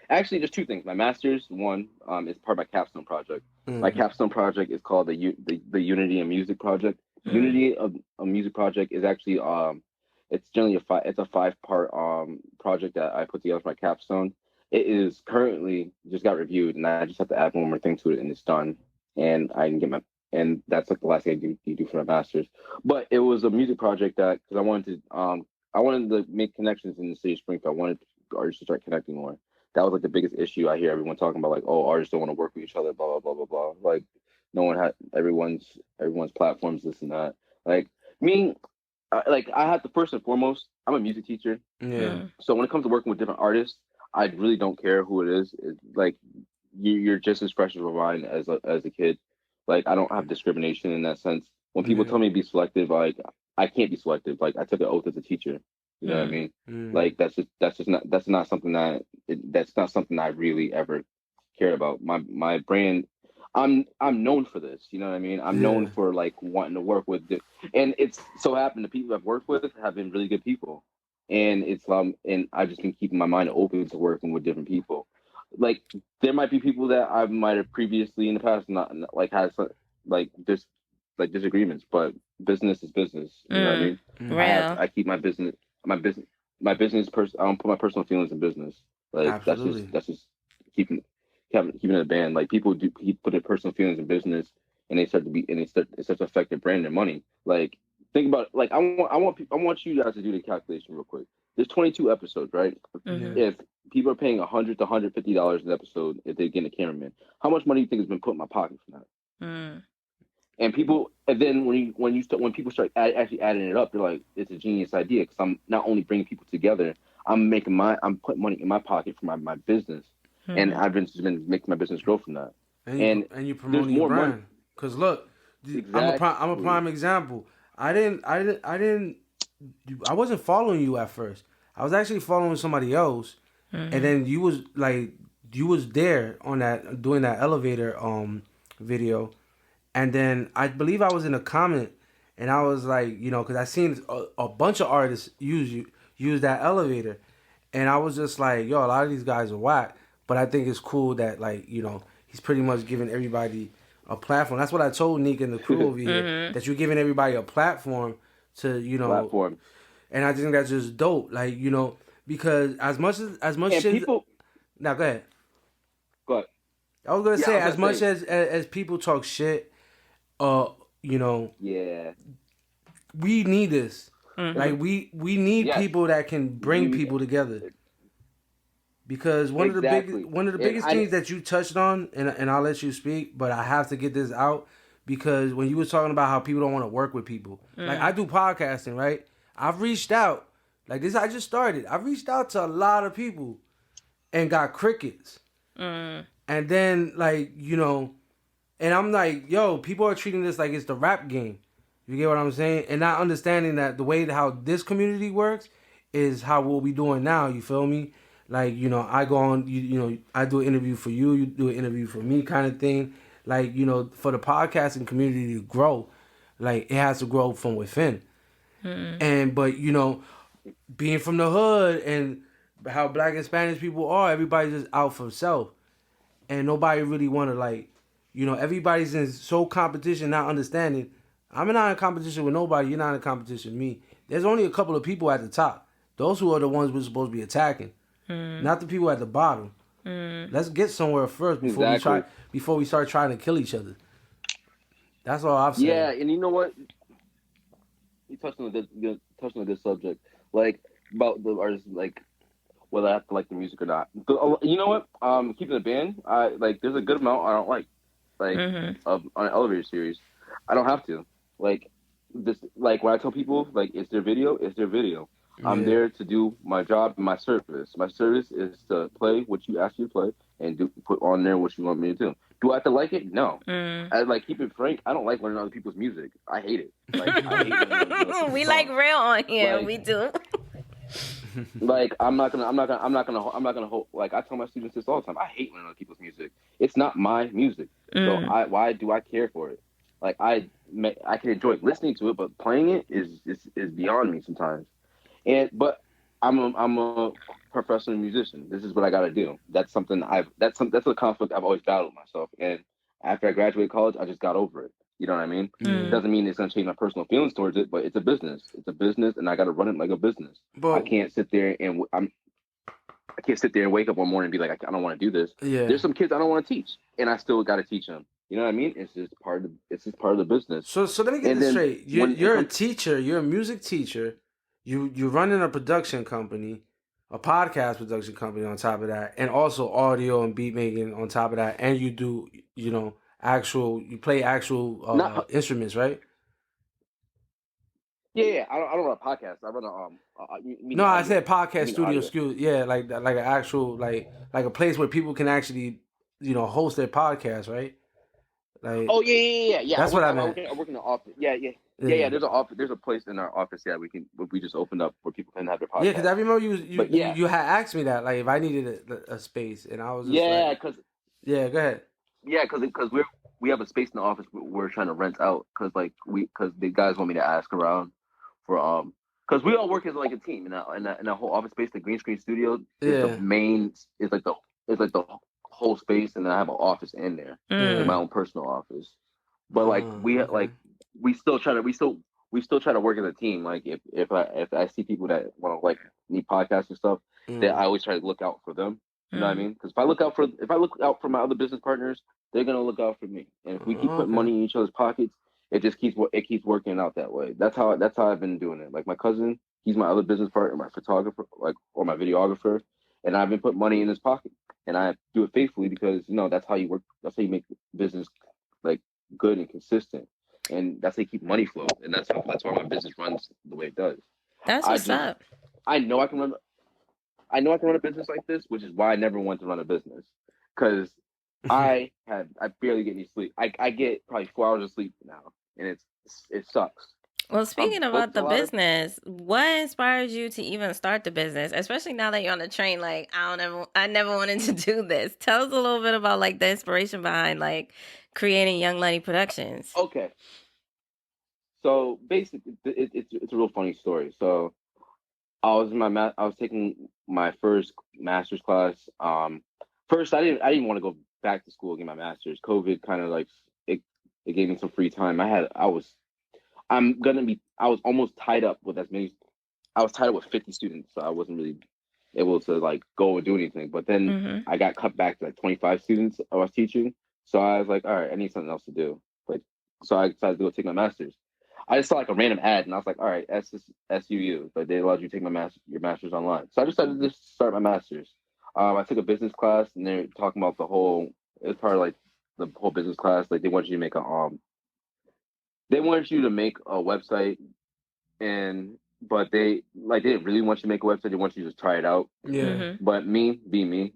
actually just two things. My master's one is part of my capstone project. My capstone project is called the Unity and Music Project. Unity of Music Project is actually it's generally a 5-part project that I put together for my capstone. It is currently just got reviewed, and I just have to add one more thing to it, and it's done. And I can get and that's like the last thing I do for my master's. But it was a music project that because I wanted to make connections in the city of Springfield. I wanted artists to start connecting more. That was like the biggest issue I hear everyone talking about, like, oh, artists don't want to work with each other, blah blah blah blah blah. Like no one had everyone's platforms, this and that. Like me, I have to first and foremost, I'm a music teacher. Yeah. So when it comes to working with different artists, I really don't care who it is. It's like you're just as fresh as a mind as a kid. Like I don't have discrimination in that sense. When people tell me to be selective, like I can't be selective. Like I took an oath as a teacher. You know what I mean? Like that's not something that I really ever cared about. My brand, I'm known for this. You know what I mean? I'm known for like wanting to work with and it's so happened the people I've worked with have been really good people, and it's and I've just been keeping my mind open to working with different people. Like there might be people that I might have previously in the past not like had some, like disagreements, but business is business. You know what I mean? Real. I keep my business. My business person. I don't put my personal feelings in business. Like Absolutely. that's just keeping it a band. Like people put their personal feelings in business, and it starts to affect their brand and money. Like think about like I want you guys to do the calculation real quick. There's 22 episodes, right? Mm-hmm. If people are paying $100 to $150 an episode, if they get a cameraman, how much money do you think has been put in my pocket for that? Mm. And then when people start actually adding it up, they're like, it's a genius idea because I'm not only bringing people together, I'm putting money in my pocket for my business, and I've been making my business grow from that. And you promoting your brand. Because look, Exactly. I'm a prime example. I wasn't following you at first. I was actually following somebody else, and then you was there on that doing that elevator video, and then I believe I was in a comment, and I was like, because I seen a bunch of artists use that elevator, and I was just like, yo, a lot of these guys are whack, but I think it's cool that he's pretty much giving everybody a platform. That's what I told Nique and the crew over here, that you're giving everybody a platform to platform. And I think that's just dope, because as much And shit. people. Now go ahead. Go ahead. I was gonna say as much as people talk shit, Yeah. we need this. Like we need people that can bring people together. Because one of the biggest things that you touched on, and I'll let you speak, but I have to get this out because when you were talking about how people don't want to work with people, like I do podcasting, right? I've reached out, like this. I just started. I've reached out to a lot of people, and got crickets. And then and I'm like, yo, people are treating this like it's the rap game. You get what I'm saying? And not understanding that the way how this community works is how we'll be doing now. You feel me? Like, I go on, I do an interview for you, you do an interview for me kind of thing. Like, for the podcasting community to grow, like, it has to grow from within. But, being from the hood and how Black and Spanish people are, everybody's just out for self. And nobody really want to, everybody's in so competition, not understanding. I'm not in competition with nobody. You're not in competition with me. There's only a couple of people at the top. Those who are the ones we're supposed to be attacking. Not the people at the bottom. Let's get somewhere first before we start trying to kill each other. That's all I've said. Yeah, and you know what? You touched on a good subject, like about the artists, like whether I have to like the music or not. You know what? Keeping the band, there's a good amount I don't like on an elevator series. I don't have to like this. Like when I tell people like it's their video, it's their video. I'm there to do my job and my service. My service is to play what you ask me to play and put on there what you want me to do. Do I have to like it? No. I keep it frank. I don't like learning other people's music. I hate it. I hate learning other people's We songs. like real on here. We do. I'm not gonna hold. Like I tell my students this all the time. I hate learning other people's music. It's not my music. So why do I care for it? Like I can enjoy listening to it, but playing it is beyond me sometimes. But I'm a professional musician. This is what I got to do. That's something that's a conflict I've always battled myself. And after I graduated college, I just got over it. You know what I mean? It doesn't mean it's gonna change my personal feelings towards it, but it's a business. It's a business, and I got to run it like a business. But I can't sit there and wake up one morning and be like, I don't want to do this. Yeah. There's some kids I don't want to teach, and I still got to teach them. You know what I mean? It's just part of the business. So let me get this straight. You're a teacher. You're a music teacher. You're running a production company, a podcast production company on top of that, and also audio and beat making on top of that, and you do you play actual instruments, right? Yeah. I don't run a podcast. I run a I said podcast studio. Excuse, yeah, like an actual like a place where people can actually host their podcast, right? Like, oh yeah. That's what I meant. I work in the office. Yeah. There's an office. There's a place in our office. Yeah, we just opened up where people can have their podcast. Yeah, because I remember you had asked me that, like, if I needed a space, and I was just because go ahead. Yeah, because we have a space in the office we're trying to rent out because the guys want me to ask around for because we all work as like a team in that whole office space. The green screen studio is the main is like the whole space, and then I have an office in there, my own personal office. But we still we still try to work as a team. Like if I see people that want to like need podcasts and stuff, that I always try to look out for them. You know what I mean? Because if I look out for my other business partners, they're gonna look out for me. And if we keep putting money in each other's pockets, it just keeps working out that way. That's how I've been doing it. Like my cousin, he's my other business partner, my photographer, like or my videographer, and I've been putting money in his pocket, and I do it faithfully because that's how you work. That's how you make business like good and consistent, and that's how you keep money flow, and that's why my business runs the way it does. That's what's up. I know I can run a business like this, which is why I never wanted to run a business, because I barely get any sleep. I get probably 4 hours of sleep now, and it sucks. Well, speaking about the business, what inspired you to even start the business, especially now that you're on the train? Like, I never wanted to do this. Tell us a little bit about like the inspiration behind like creating Young Lenny Productions. Okay. So basically, it's a real funny story. So I was taking my first master's class. First I didn't want to go back to school and get my master's. COVID kind of like it gave me some free time. I was almost tied up with I was tied up with 50 students, so I wasn't really able to like go and do anything. But then I got cut back to like 25 students I was teaching. So I was like, all right, I need something else to do. So I decided to go take my master's. I just saw like a random ad, and I was like, all right, SUU, but they allowed you to take your master's online. So I decided to just start my master's. I took a business class, and they're talking about it was part of like the whole business class. Like they want you to make they wanted you to make a website, but they didn't really want you to make a website. They want you to just try it out. Yeah. But me being me,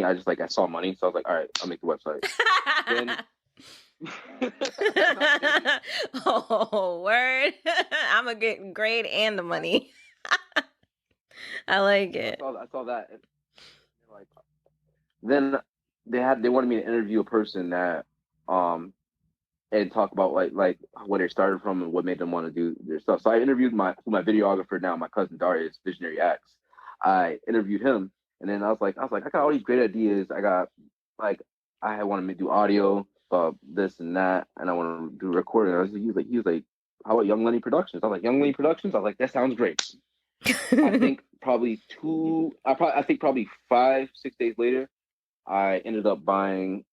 I saw money, so I was like, all right, I'll make the website. Then. Oh, word. I'm gonna get grade and the money. I like it. I saw that. Like, then they wanted me to interview a person that and talk about like where they started from and what made them want to do their stuff. So I interviewed my videographer now, my cousin Darius, Visionary X. I interviewed him, and then I was like, I got all these great ideas. I got like I want to do audio, this and that, and I want to do recording. He was like, how about Young Lenny Productions? I was like, Young Lenny Productions? I was like, that sounds great. I think probably 5-6 days later, I ended up buying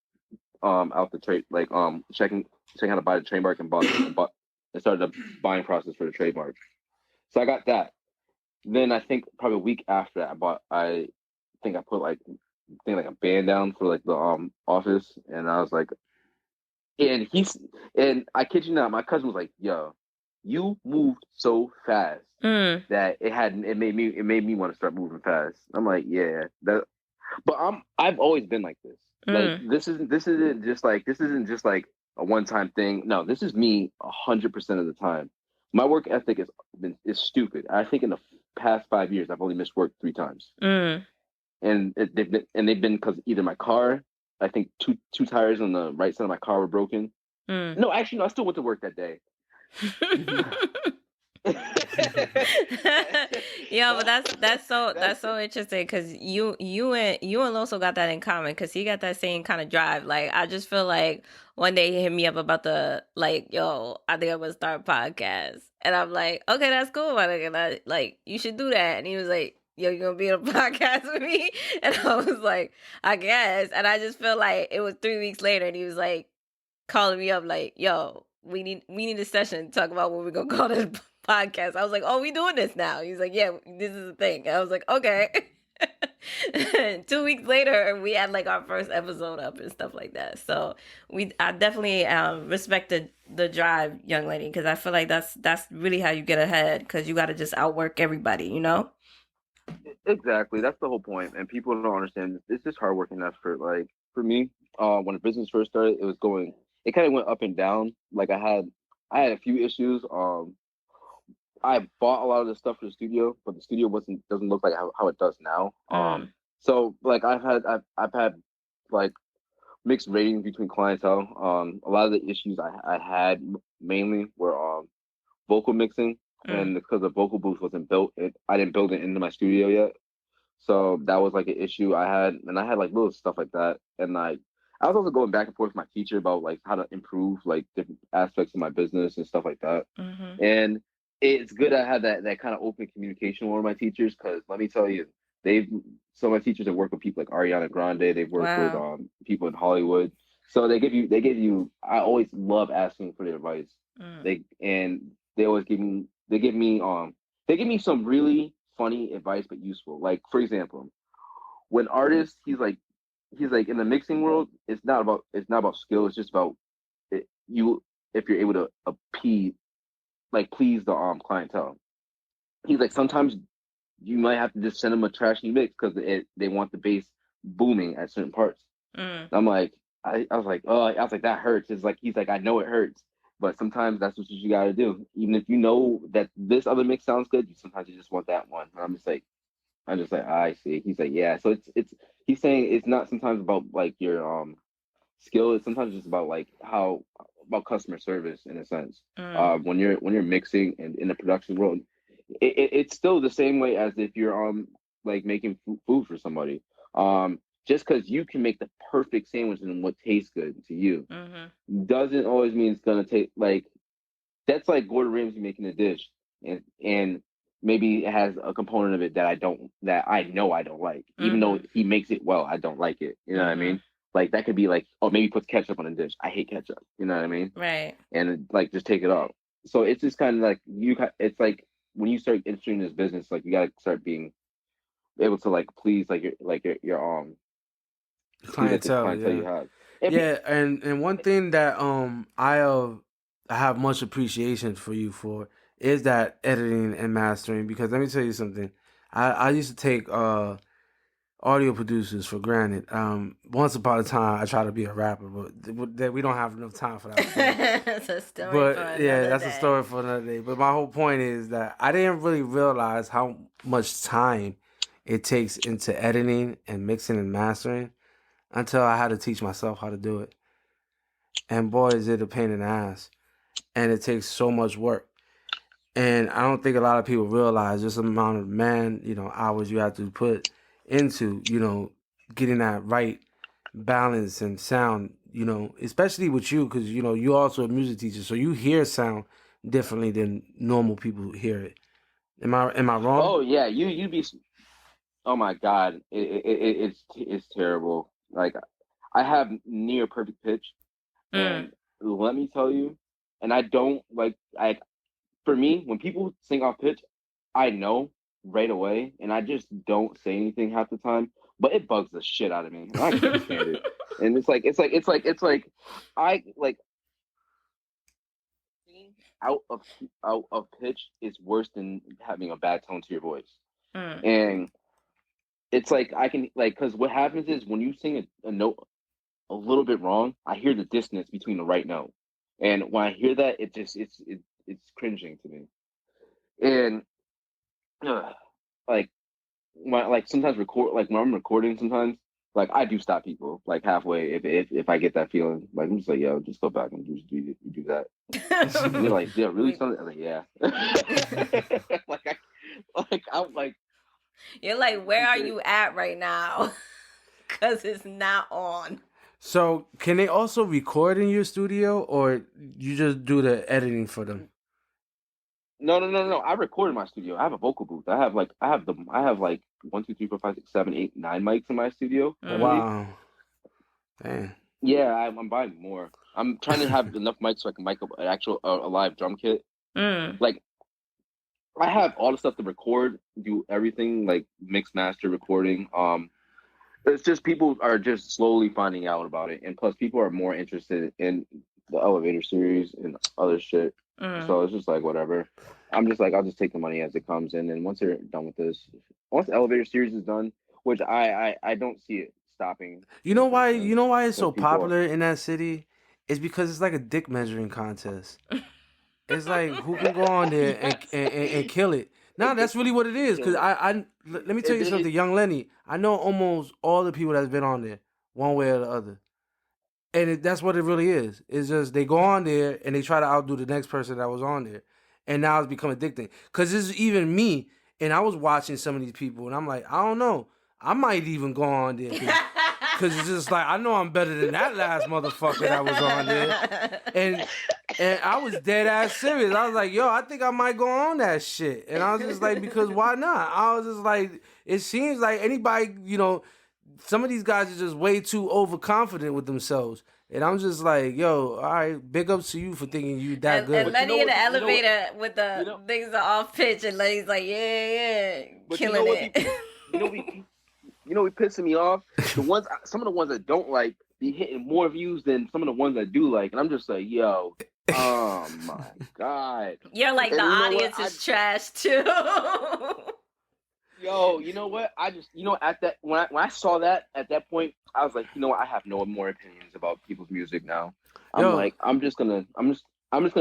out the trade, like checking how to buy the trademark and started the buying process for the trademark. So I got that. Then I think probably a week after that, I put like a band down for like the office, and I was like, and I kid you not, my cousin was like, yo, you moved so fast that it made me want to start moving fast. I'm like, yeah, but I've always been like this. Like this isn't just like a one-time thing. No, this is me 100% of the time. My work ethic is stupid. I think in the past 5 years I've only missed work 3 times. And they've been because either my car, I think two tires on the right side of my car were broken. No, actually, no, I still went to work that day. Yeah, but that's so interesting because you and Loso got that in common because he got that same kind of drive. Like I just feel like one day he hit me up about the like, yo, I think I'm gonna start a podcast, and I'm like, okay, that's cool, my nigga. Like you should do that, and he was like, yo, you gonna be on a podcast with me? And I was like, I guess. And I just feel like it was 3 weeks later, and he was like calling me up like, yo, we need a session to talk about what we're gonna call this podcast. I was like, oh, we doing this now? He's like, yeah, this is the thing. And I was like, okay. 2 weeks later, we had like our first episode up and stuff like that. So I definitely respect the drive, Young Lenny, because I feel like that's really how you get ahead, because you got to just outwork everybody, you know? Exactly, that's the whole point, and people don't understand. It's just hard working effort. Like for me, when the business first started, it kind of went up and down. Like I had a few issues. I bought a lot of the stuff for the studio, but the studio doesn't look like how it does now. So like I've had like mixed ratings between clientele. A lot of the issues I had mainly were vocal mixing. And because the vocal booth wasn't built, I didn't build it into my studio yet. So that was like an issue I had, and I had like little stuff like that. And I I was also going back and forth with my teacher about like how to improve like different aspects of my business and stuff like that. And it's good I had that kind of open communication with one of my teachers, because let me tell you, some of my teachers have worked with people like Ariana Grande. They've worked with people in Hollywood. So they give you. I always love asking for their advice. They always give me some really funny advice, but useful. Like, for example, when artists, he's like in the mixing world, it's not about skill. It's just about if you're able to please the clientele. He's like, sometimes you might have to just send them a trashy mix because they want the bass booming at certain parts. I'm like, I was like, that hurts. It's like, he's like, I know it hurts, but sometimes that's what you got to do. Even if you know that this other mix sounds good, sometimes you just want that one. And I'm just like, I see. He's like, yeah. So he's saying it's not sometimes about like your skill. It's sometimes just about like about customer service in a sense. When you're mixing and in the production world, it's still the same way as if you're like making food for somebody. Just because you can make the perfect sandwich and what tastes good to you doesn't always mean it's gonna taste like. That's like Gordon Ramsay making a dish, and maybe it has a component of it that I know I don't like, even though he makes it well. I don't like it. You know what I mean? Like, that could be like, oh, maybe he puts ketchup on a dish. I hate ketchup. You know what I mean? Right. And like, just take it off. So it's just kind of like it's like when you start entering this business, like, you gotta start being able to like please your clientele. you have. And one thing that I have much appreciation for you for is that editing and mastering, because let me tell you something. I used to take audio producers for granted. Once upon a time, I tried to be a rapper, but we don't have enough time for that. That's a story. But for that's day. a story for another day. But my whole point is that I didn't really realize how much time it takes into editing and mixing and mastering until I had to teach myself how to do it. And boy, is it a pain in the ass. And it takes so much work. And I don't think a lot of people realize just the amount of hours you have to put into, getting that right balance and sound, especially with you, because, you're also a music teacher. So you hear sound differently than normal people hear it. Am I wrong? Oh, yeah. You'd be, oh my God. It's terrible. Like, I have near perfect pitch. And let me tell you, and I don't for me, when people sing off pitch, I know right away, and I just don't say anything half the time. But it bugs the shit out of me. I can't stand it. And it's like I like singing out of pitch is worse than having a bad tone to your voice. And it's like I can because what happens is when you sing a note a little bit wrong, I hear the dissonance between the right note, and when I hear that, it's cringing to me. And sometimes when I'm recording, sometimes like I do stop people like halfway if I get that feeling. Like, I'm just like, yo, just go back and do that. And they're like, yeah, really? Something? I'm like, yeah. I'm like, you're like, where are you at right now? Because it's not on. So can they also record in your studio, or you just do the editing for them? No. I record in my studio. I have a vocal booth. I have like 1, 2, 3, 4, 5, 6, 7, 8, 9 mics in my studio. Wow. Damn. Yeah, I'm buying more. I'm trying to have enough mics so I can mic up an actual a live drum kit. Like, I have all the stuff to record, do everything, like mix, master, recording. It's just people are just slowly finding out about it, and plus people are more interested in the Elevator series and other shit. So it's just like, whatever. I'm just like, I'll just take the money as it comes in, and once they're done with this, once the Elevator series is done, which I don't see it stopping. You know why it's so popular in that city? It's because it's like a dick measuring contest. It's like, who can go on there and kill it. No, that's really what it is. Because let me tell you something, young Lenny. I know almost all the people that's been on there, one way or the other. And that's what it really is. It's just they go on there and they try to outdo the next person that was on there. And now it's become addicting. Because it's even me, and I was watching some of these people, and I'm like, I don't know. I might even go on there. Cause it's just like I know I'm better than that last motherfucker that was on there, and I was dead ass serious. I was like, yo, I think I might go on that shit, and I was just like, because why not? I was just like, it seems like anybody, some of these guys are just way too overconfident with themselves. And I'm just like, yo, all right, big ups to you for thinking you that good. And Lenny in the elevator with the things are off pitch, and Lenny's like, yeah, killing it. We pissing me off. Some of the ones that don't like be hitting more views than some of the ones that do like, and I'm just like, yo, oh my god. You're like, and the audience is trash too. Yo, you know what? I just, at that when I saw that at that point, I was like, you know what? I have no more opinions about people's music now. I'm just gonna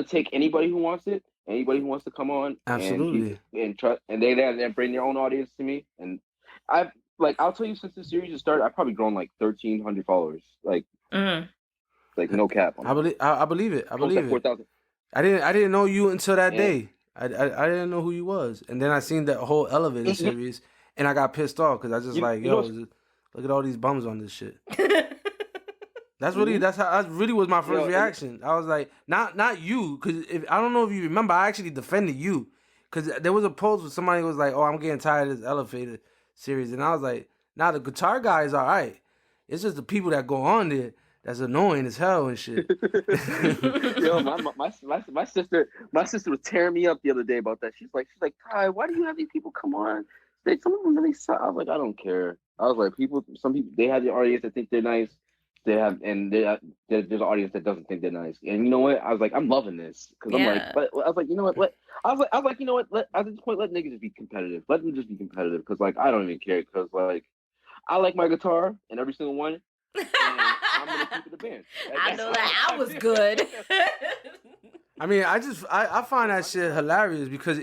take anybody who wants it, anybody who wants to come on, absolutely, and they bring their own audience to me. And I'll tell you, since the series has started, I've probably grown like 1,300 followers. Like no cap. I believe it. I believe it. 4,000. I didn't know you until that day. I didn't know who you was, and then I seen that whole Elevator series, and I got pissed off because I just look at all these bums on this shit. That really was my first reaction. I was like, not you, because I don't know if you remember, I actually defended you, because there was a post where somebody was like, oh, I'm getting tired of this Elevator series, and I was like, nah, the guitar guy is all right. It's just the people that go on there that's annoying as hell and shit. Yo, my sister was tearing me up the other day about that. She's like, Kai, why do you have these people come on? Some of them really suck. I was like, I don't care. I was like, some people, they have the audience that think they're nice. There's an audience that doesn't think they're nice. And you know what? I was like, I'm loving this because I'm like, but I was like, you know what? I was like, you know what? At this point, let niggas just be competitive. Let them just be competitive because like I don't even care because like I like my guitar and every single one. And I'm gonna keep it a band. I know that I was good. I mean, I find that shit hilarious because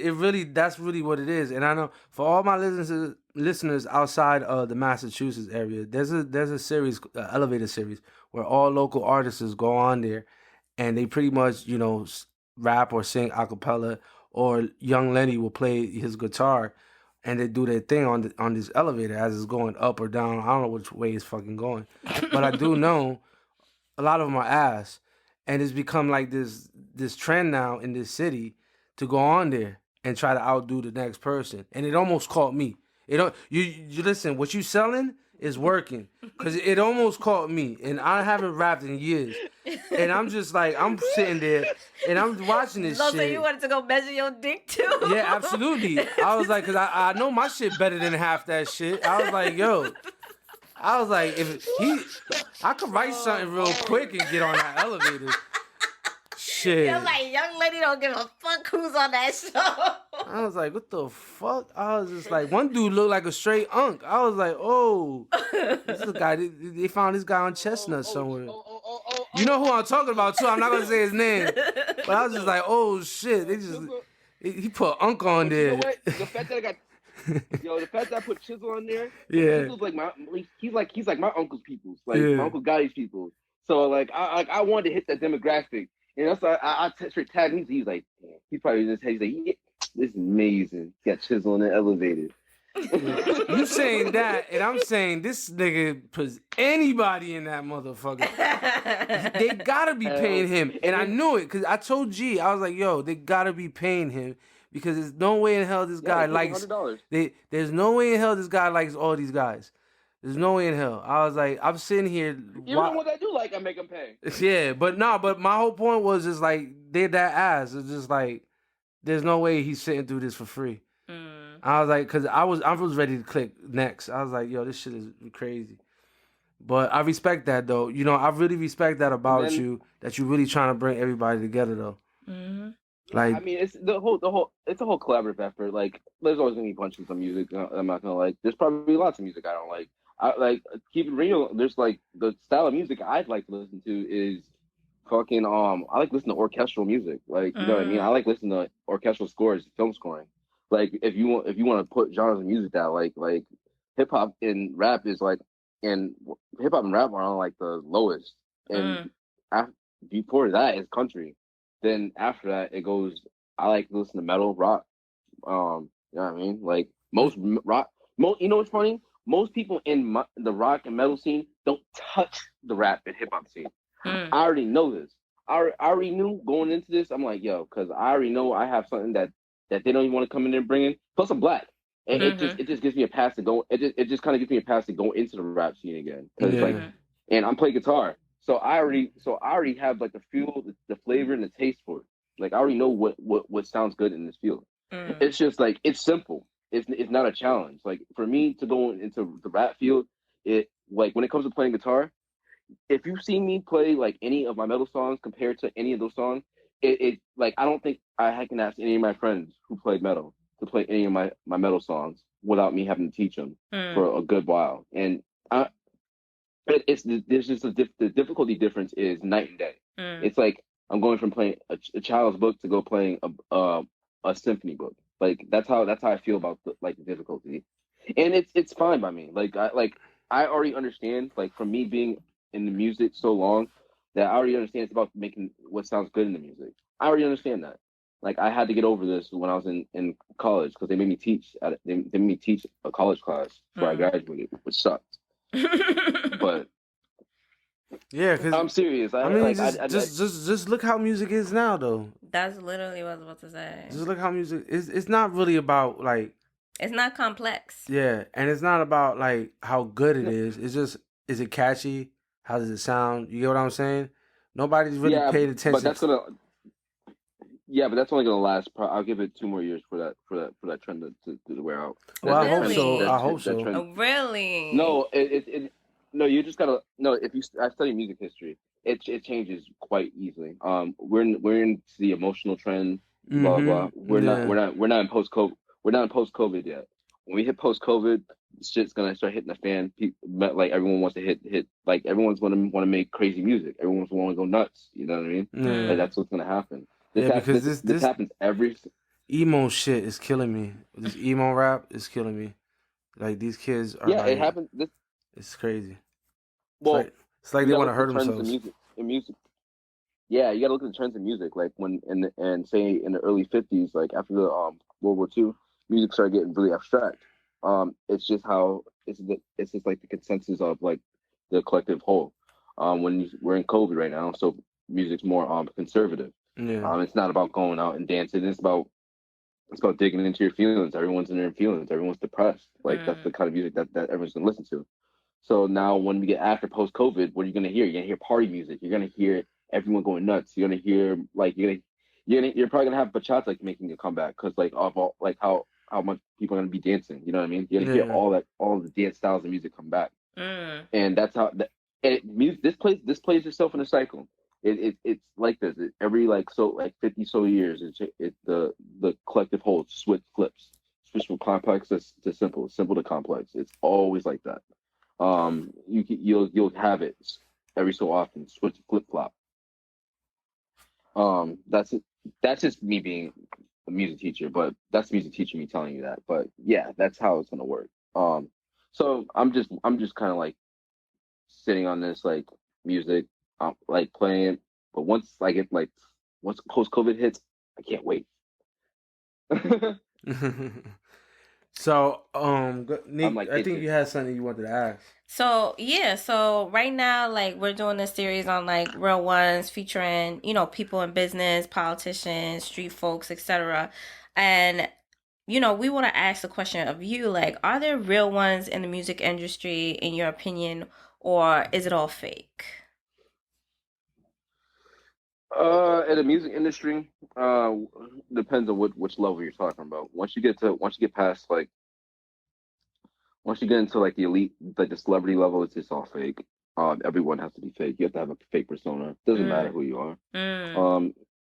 that's really what it is. And I know for all my listeners outside of the Massachusetts area, there's a series, Elevator series, where all local artists go on there, and they pretty much rap or sing a cappella, or Young Lenny will play his guitar, and they do their thing on this elevator as it's going up or down. I don't know which way it's fucking going, but I do know a lot of them are ass. And it's become like this trend now in this city to go on there and try to outdo the next person. And it almost caught me. You listen, what you selling is working. Because it almost caught me. And I haven't rapped in years. And I'm just like, I'm sitting there and I'm watching this shit. So you wanted to go measure your dick too? Yeah, absolutely. I was like, because I know my shit better than half that shit. I was like, yo. I was like, I could write something real quick and get on that elevator. Shit. You're like, Young Lady don't give a fuck who's on that show. I was like, what the fuck? I was just like, one dude looked like a straight unk. I was like, oh, this is a guy. They found this guy on Chestnut somewhere. You know who I'm talking about too. I'm not gonna say his name, but I was just like, oh shit. He put unk on there. You know what? The fact that I got. The fact that I put Chisel on there, yeah, Chisel's like he's like my uncle's people's, like my Uncle Gotti's people. So like I wanted to hit that demographic, and that's why I straight tagged him. He's like, he probably just he's like, yeah, this is amazing. He got Chisel in the elevator. You saying that, and I'm saying this nigga puts anybody in that motherfucker. They gotta be paying him, and I knew it because I told G, I was like, yo, they gotta be paying him. Because there's no way in hell this guy likes. There's no way in hell this guy likes all these guys. There's no way in hell. I was like, I'm sitting here. You know what I do like? I make them pay. Yeah, but my whole point was just like they're that ass. It's just like there's no way he's sitting through this for free. I was like, because I was ready to click next. I was like, yo, this shit is crazy. But I respect that though. I really respect that about you. That you really trying to bring everybody together though. Mm-hmm. Like, I mean, it's the whole it's a whole collaborative effort. Like, there's always gonna be punching some music I'm not gonna like. There's probably lots of music I don't like. I like, keep it real. There's like the style of music I'd like to listen to is fucking I like listening to orchestral music. Like, you know what I mean? I like listening to orchestral scores, film scoring. Like, if you want to put genres of music that like hip hop and rap is like, and hip hop and rap are on like the lowest, and before that is country. Then after that, it goes. I like to listen to metal, rock. You know what I mean? Like most rock. You know what's funny? most people in the rock and metal scene don't touch the rap and hip hop scene. I already know this. I already knew going into this. I'm like, yo, because I already know I have something that they don't even want to come in there and bring in. Plus, I'm black. And it just gives me a pass to go. It just kind of gives me a pass to go into the rap scene again. Cause and I'm playing guitar, so I already have like the feel, the flavor, and the taste for it. Like I already know what sounds good in this field. It's just like it's simple. It's not a challenge. Like for me to go into the rap field, it like when it comes to playing guitar, if you see me play like any of my metal songs compared to any of those songs, it like I don't think I can ask any of my friends who played metal to play any of my metal songs without me having to teach them for a good while. And there's just the difficulty difference is night and day. It's like I'm going from playing a child's book to go playing a symphony book. Like that's how I feel about the difficulty, and it's fine by me. I already understand. Like from me being in the music so long, that I already understand it's about making what sounds good in the music. I already understand that. Like I had to get over this when I was in college because they made me teach a college class before I graduated, which sucked. But yeah, because I'm serious. I mean, just look how music is now, though. That's literally what I was about to say. Just look how music is. It's not really about like. It's not complex. Yeah, and it's not about like how good it is. It's just, is it catchy? How does it sound? You get what I'm saying? Nobody's really paid attention. But that's gonna. Yeah, but that's only gonna last. I'll give it 2 more years for that trend to wear out. Well, I hope so. I hope so. Oh, really? No, no. You just gotta no. If you, I study music history. It changes quite easily. We're in the emotional trend. Blah blah. We're not in post COVID. We're not in post COVID yet. When we hit post COVID, shit's gonna start hitting the fan. Like everyone wants to hit. Like everyone's gonna want to make crazy music. Everyone's want to go nuts. You know what I mean? Like that's what's gonna happen. Because this happens every. Emo shit is killing me. This emo rap is killing me. Like these kids are. Yeah, it happens. It's crazy. Well, it's like they want to hurt themselves. In music. Yeah, you gotta look at the trends in music. Like when say in the early '50s, like after the World War II, music started getting really abstract. It's just how it's just like the consensus of like the collective whole. We're in COVID right now, so music's more conservative. Yeah. It's not about going out and dancing. It's about digging into your feelings. Everyone's in their feelings. Everyone's depressed. Like that's the kind of music that everyone's gonna listen to. So now when we get after post COVID, what are you gonna hear? You're gonna hear party music. You're gonna hear everyone going nuts. You're gonna hear like you're probably gonna have bachata making a comeback because like of all like how much people are gonna be dancing. You know what I mean? You're gonna hear all the dance styles of music come back. And that's how this plays itself in a cycle. It's like this. Every 50 years, the collective whole switch flips from complex to simple to complex. It's always like that. You'll have it every so often, switch flip flop. That's it. That's just me being a music teacher, but that's music teacher me telling you that. But yeah, that's how it's gonna work. So I'm just kind of like sitting on this like music, like playing. But once post COVID hits, I can't wait. So, Nique, I think you had something you wanted to ask. So right now, like we're doing a series on like real ones featuring, people in business, politicians, street folks, etc. And we want to ask the question of you, like, are there real ones in the music industry, in your opinion, or is it all fake? In the music industry, depends on which level you're talking about. Once you get past once you get into like the elite, like the celebrity level, it's just all fake. Everyone has to be fake. You have to have a fake persona. Doesn't matter who you are.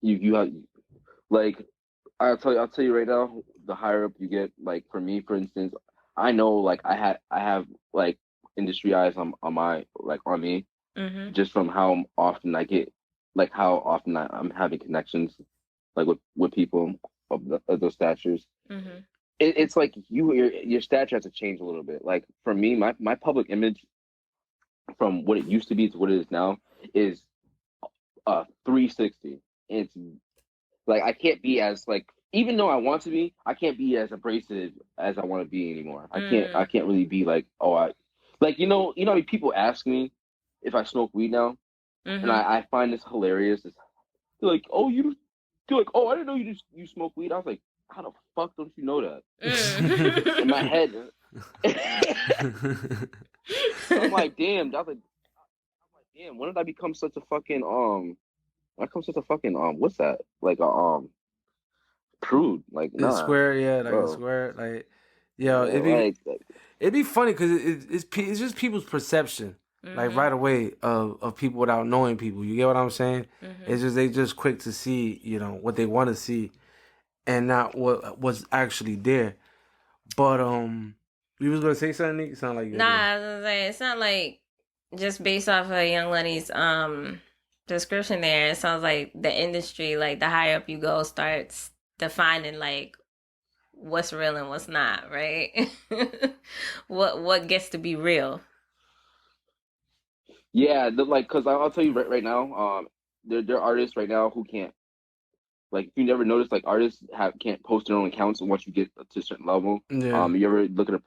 You have like I'll tell you right now, the higher up you get, like for me, for instance, I know like I have like industry eyes on me, just from how often I get. Like how often I'm having connections, like with people of those statures. It's like your stature has to change a little bit. Like for me, my public image from what it used to be to what it is now is 360. It's like I can't be as like even though I want to be, I can't be as abrasive as I want to be anymore. I can't really be like, like, how many people ask me if I smoke weed now, and I find this hilarious. They're like, oh, they're like, oh, I didn't know you smoke weed. I was like, how the fuck don't you know that? In my head, I'm like, damn. When did I become such a fucking what's that? Like a prude? Like, nah. It's square, yeah, like bro. a square, like, yo, Yeah, it'd be funny because it's just people's perception, like right away of people without knowing people. You get what I'm saying? It's just they just quick to see, what they want to see, and not what's actually there. But you was gonna say something, Nique? It sound like Nah, I was gonna say it's not like just based off of Young Lenny's description there. It sounds like the industry, like the higher up you go, starts defining like what's real and what's not, right? what gets to be real. Yeah, because I'll tell you right now, there are artists right now who can't, like, if you never noticed, like, artists can't post their own accounts once you get to a certain level. Yeah. You ever look at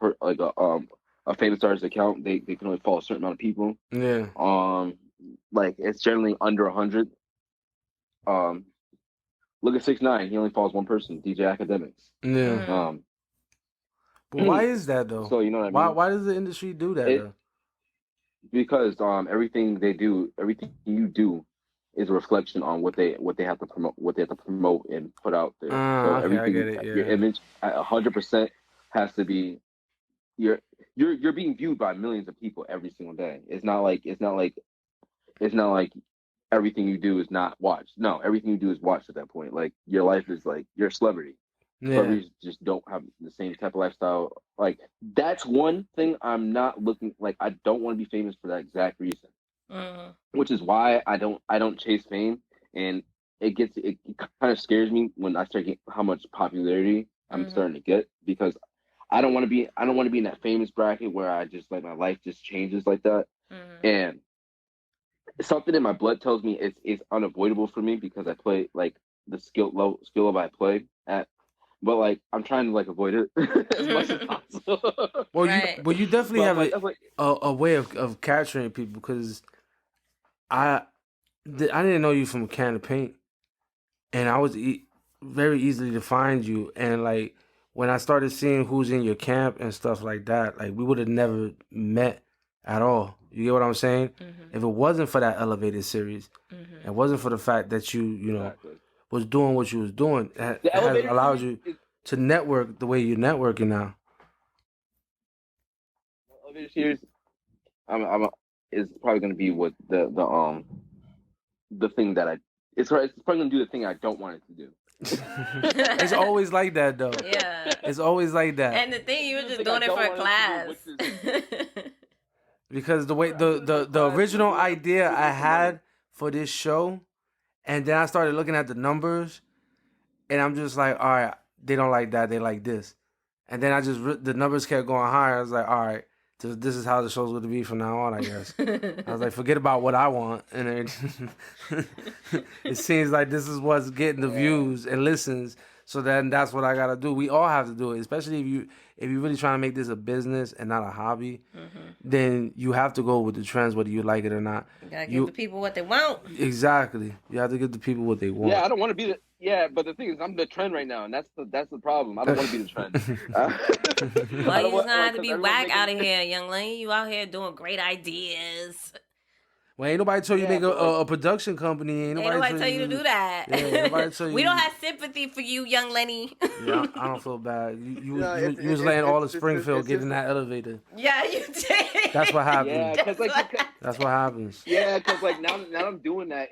a famous artist account, they can only follow a certain amount of people. Yeah. Like, it's generally under 100. Look at 6ix9ine, he only follows one person, DJ Academics. Yeah. But why is that though? So you know what I mean? Why does the industry do that though? Because everything you do is a reflection on what they have to promote and put out there. So Okay, everything, I get it, yeah. Your image at 100% has to be you're being viewed by millions of people every single day. It's not like everything you do is not watched. No, everything you do is watched at that point. Like, your life is like, you're a celebrity. Yeah. Celebrities just don't have the same type of lifestyle. Like, that's one thing I'm not looking, like, I don't want to be famous for that exact reason. Which is why I don't chase fame, and it kind of scares me when I start getting how much popularity I'm starting to get, because I don't want to be in that famous bracket where I just, like, my life just changes like that. And something in my blood tells me it's unavoidable for me, because I play, like, the skill level I play at. But, like, I'm trying to, like, avoid it as much as possible. Well, Right. you definitely have a way of capturing people, because I didn't know you from a can of paint, and I was very easily to find you. And, like, when I started seeing who's in your camp and stuff like that, like, we would have never met at all. You get what I'm saying? If it wasn't for that elevated series, it wasn't for the fact that you Exactly. was doing what you was doing, it has allowed you to network the way you're networking now. The elevator series, is probably going to be what the thing that it's probably going to do the thing I don't want it to do. It's always like that though. Yeah. It's always like that. And the thing, you were just doing it for a class. Because the way the original idea I had for this show, and then I started looking at the numbers, and I'm just like, all right, they don't like that, they like this. And then the numbers kept going higher. I was like, all right, this is how the show's going to be from now on, I guess. I was like, forget about what I want. And it seems like this is what's getting the views and listens. So then that's what I got to do. We all have to do it, especially if you're really trying to make this a business and not a hobby. Then you have to go with the trends, whether you like it or not. You got to give the people what they want. Exactly. You have to give the people what they want. Yeah, I don't want to be but the thing is, I'm the trend right now, and that's the problem. I don't want to be the trend. Well, you just gonna have to be whack out of here, Young Lenny. You out here doing great ideas. Well, ain't nobody told you to make a production company. Ain't nobody tell you to do that. Yeah, nobody told you. We don't have sympathy for you, Young Lenny. Yeah, I don't feel bad. You was letting all of Springfield get in that elevator. Yeah, you did. That's what happened. Yeah, because that's what happens. Yeah, because like now I'm doing that.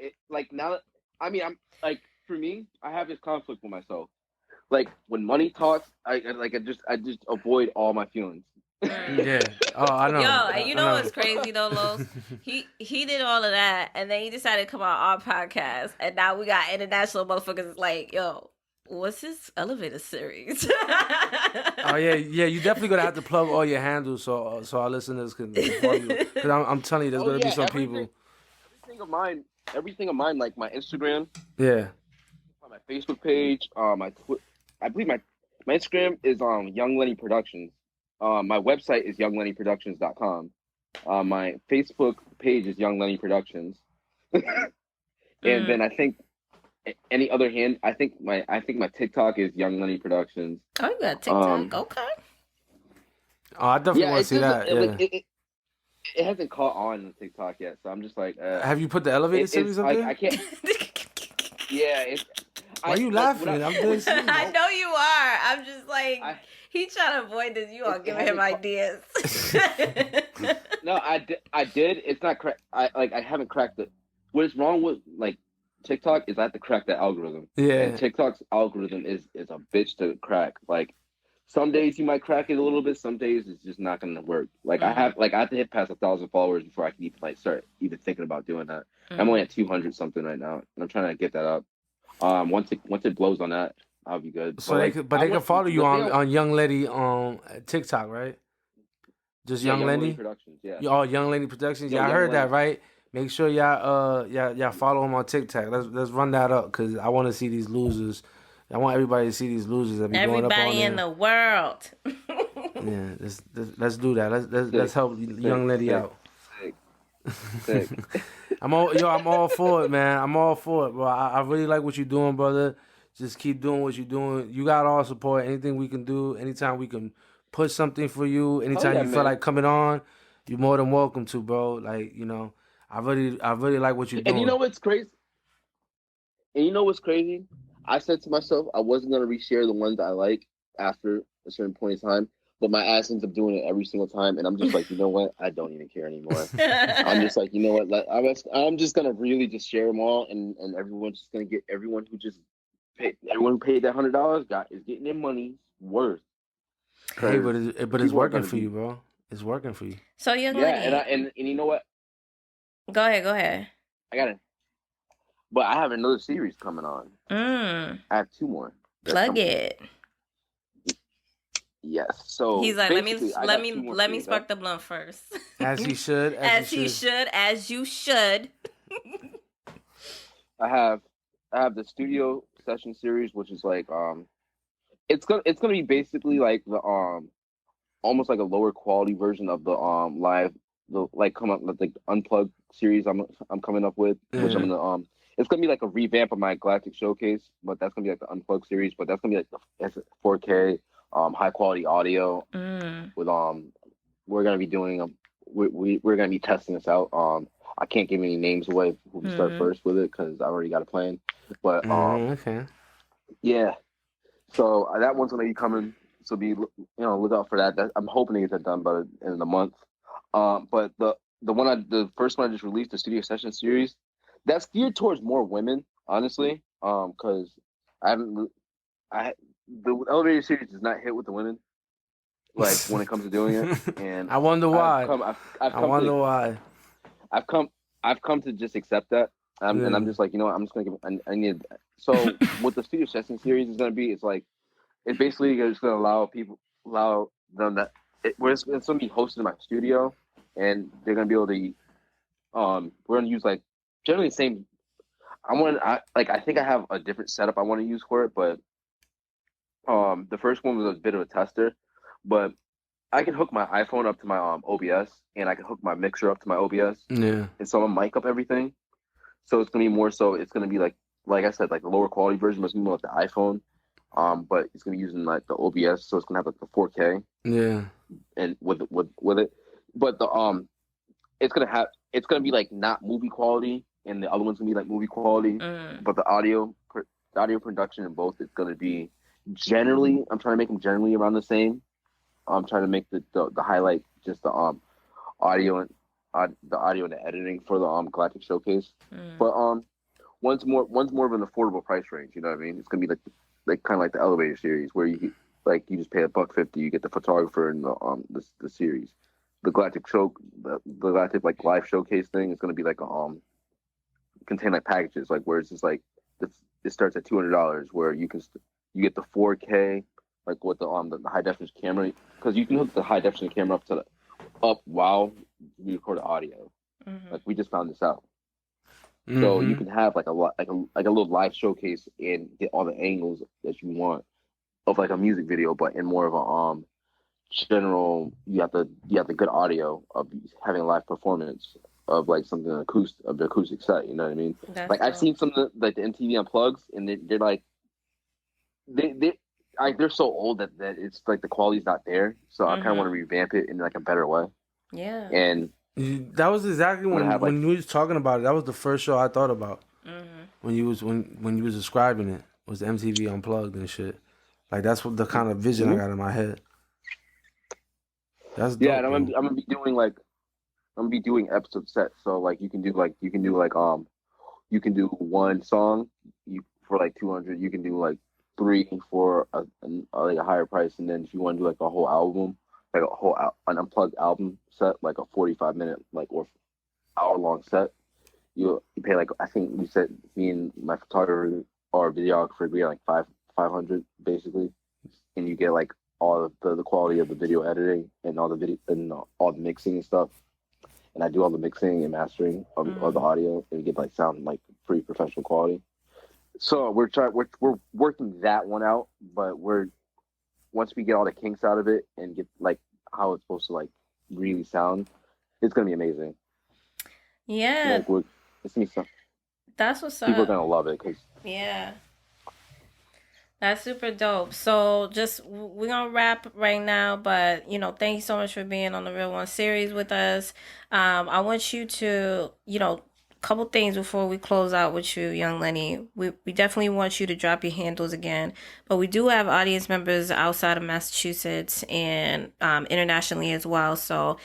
I'm like, for me, I have this conflict with myself. Like, when money talks, I just avoid all my feelings. Yeah. Oh, I know. Yo, you know what's crazy though, Los? He did all of that, and then he decided to come on our podcast, and now we got international motherfuckers like, yo, what's this elevator series? Oh yeah. You definitely gonna have to plug all your handles so our listeners can follow you. Because I'm telling you, there's gonna be some people. Everything of mine, like my Instagram. Yeah. My Facebook page, my I believe my Instagram is Young Lenny Productions. My website is younglennyproductions.com. My Facebook page is Young Lenny Productions. And then I think any other hand, I think my TikTok is Young Lenny Productions. Oh, you got TikTok? Okay. Oh, I definitely want to see that. It hasn't caught on the TikTok yet, so I'm just like. Have you put the elevator series up there? I can't. Yeah. Why are you laughing? I'm dead serious. I know you are. I'm just like, he trying to avoid this. You are giving him ideas. No, I did. It's not correct. I haven't cracked it. What is wrong with like TikTok is I have to crack the algorithm. Yeah. And TikTok's algorithm is a bitch to crack. Like some days you might crack it a little bit. Some days it's just not going to work. Like I have to hit past 1,000 followers before I can even start even thinking about doing that. I'm only at 200 something right now, and I'm trying to get that up. Once it blows on that, I'll be good. So they can follow you on Young Lenny on TikTok, right? Just Young Lenny Productions, yeah. Oh, Young Lenny Productions. Yeah, I heard that, right? Make sure y'all follow him on TikTok. Let's run that up because I want to see these losers. I want everybody to see these losers that be going up on everybody in the world. Yeah, let's do that. Let's help Young Lenny out. Sick. I'm all for it, man. I'm all for it, bro. I really like what you're doing, brother. Just keep doing what you're doing. You got all support. Anything we can do, anytime we can put something for you, anytime you feel like coming on, you're more than welcome to, bro. Like, I really like what you're doing. And you know what's crazy? I said to myself I wasn't gonna reshare the ones I like after a certain point in time, but my ass ends up doing it every single time, and I'm just like, you know what? I don't even care anymore. I'm just like, you know what? I'm just gonna really just share them all, and everyone's just gonna get everyone who paid that $100 is getting their money's worth. Hey, but it's working for you, bro. It's working for you. So Young Lenny. And you know what? Go ahead. I got it. But I have another series coming on. I have 2 more. Plug it. Yes. So he's like, let me spark the blunt first. As he should. As you should. I have the studio session series, which is like it's gonna be basically like the almost like a lower quality version of the live come up with the unplugged series I'm coming up with, which I'm gonna it's gonna be like a revamp of my Galactic Showcase, but that's gonna be like the unplugged series, but that's gonna be like the 4K high quality audio with we're gonna be doing we're gonna be testing this out. I can't give any names away who can start first with it because I already got a plan, but okay. Yeah, so that one's gonna be coming. So look out for that. I'm hoping to get that done by the end of the month. But the first one I just released, the studio session series, that's geared towards more women, honestly. Because the elevator series does not hit with the women, like when it comes to doing it. And I wonder why. why. I've come to just accept that. And I'm just like, you know what, I'm just gonna give. I need. So what the studio session series is gonna be, it's basically just gonna allow them that it's gonna be hosted in my studio, and they're gonna be able to. We're gonna use like generally the same. I think I have a different setup I want to use for it, but the first one was a bit of a tester, but I can hook my iPhone up to my OBS, and I can hook my mixer up to my OBS. Yeah. And so I'm mic up everything. So it's gonna be more so. It's gonna be like I said, like a lower quality version, but it's gonna be more like the iPhone. But it's gonna be using like the OBS, so it's gonna have like the 4K. Yeah. And with it, but it's gonna be like not movie quality, and the other one's gonna be like movie quality. But the audio production in both is gonna be generally. I'm trying to make them generally around the same. I'm trying to make the highlight just the audio and the editing for the Galactic Showcase. But one's more of an affordable price range. You know what I mean? It's gonna be like kind of like the elevator series where you just pay $150, you get the photographer and the series. The Galactic like live showcase thing is gonna be like contain like packages like where it's just like it starts at $200 where you get the 4K like with the high definition camera, because you can hook the high definition camera up while you record the audio. Like we just found this out. So you can have like a little live showcase and get all the angles that you want of like a music video, but in more of a general. You have the good audio of having a live performance of like something acoustic of the acoustic set. You know what I mean? That's Like I've dope. seen some of the MTV Unplugs, and they're like they're so old that it's like the quality's not there. So I kind of want to revamp it in like a better way. Yeah. And That was exactly I'm gonna have, when like- you was talking about it. That was the first show I thought about Mm-hmm. when you was describing it. Was the MTV Unplugged and shit. Like that's what the kind of vision I got in my head. That's dope, yeah, and I'm bro. gonna be doing episode sets. So like you can do one song for like 200. You can do like 3 for like a higher price, and then if you want to do like a whole album, like an unplugged album set, like a 45-minute like or hour-long set, you pay like, I think we said, me and my photographer or videographer agree like 500 basically, and you get like all of the quality of the video editing and all the video and all the mixing and stuff. And I do all the mixing and mastering of the audio, and you get like sound like pretty professional quality. So we're working that one out, but once we get all the kinks out of it and get like how it's supposed to like really sound, it's gonna be amazing. Yeah. Like it's gonna be some, That's what's people are up. gonna love it because Yeah. That's super dope. So we're gonna wrap right now, but thank you so much for being on the RealOne Series with us. I want you to, couple things before we close out with you, young Lenny. We definitely want you to drop your handles again, but we do have audience members outside of Massachusetts and internationally as well. So,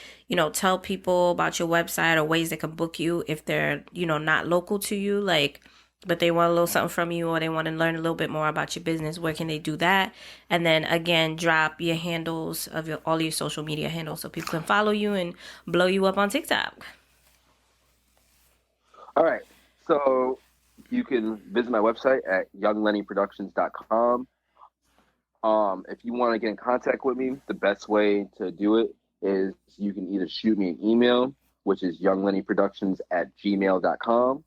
tell people about your website or ways they can book you if they're, not local to you, like, but they want a little something from you or they want to learn a little bit more about your business. Where can they do that? And then again, drop your handles of all your social media handles so people can follow you and blow you up on TikTok. All right, so you can visit my website at younglennyproductions.com. If you want to get in contact with me, the best way to do it is you can either shoot me an email, which is younglennyproductions@gmail.com.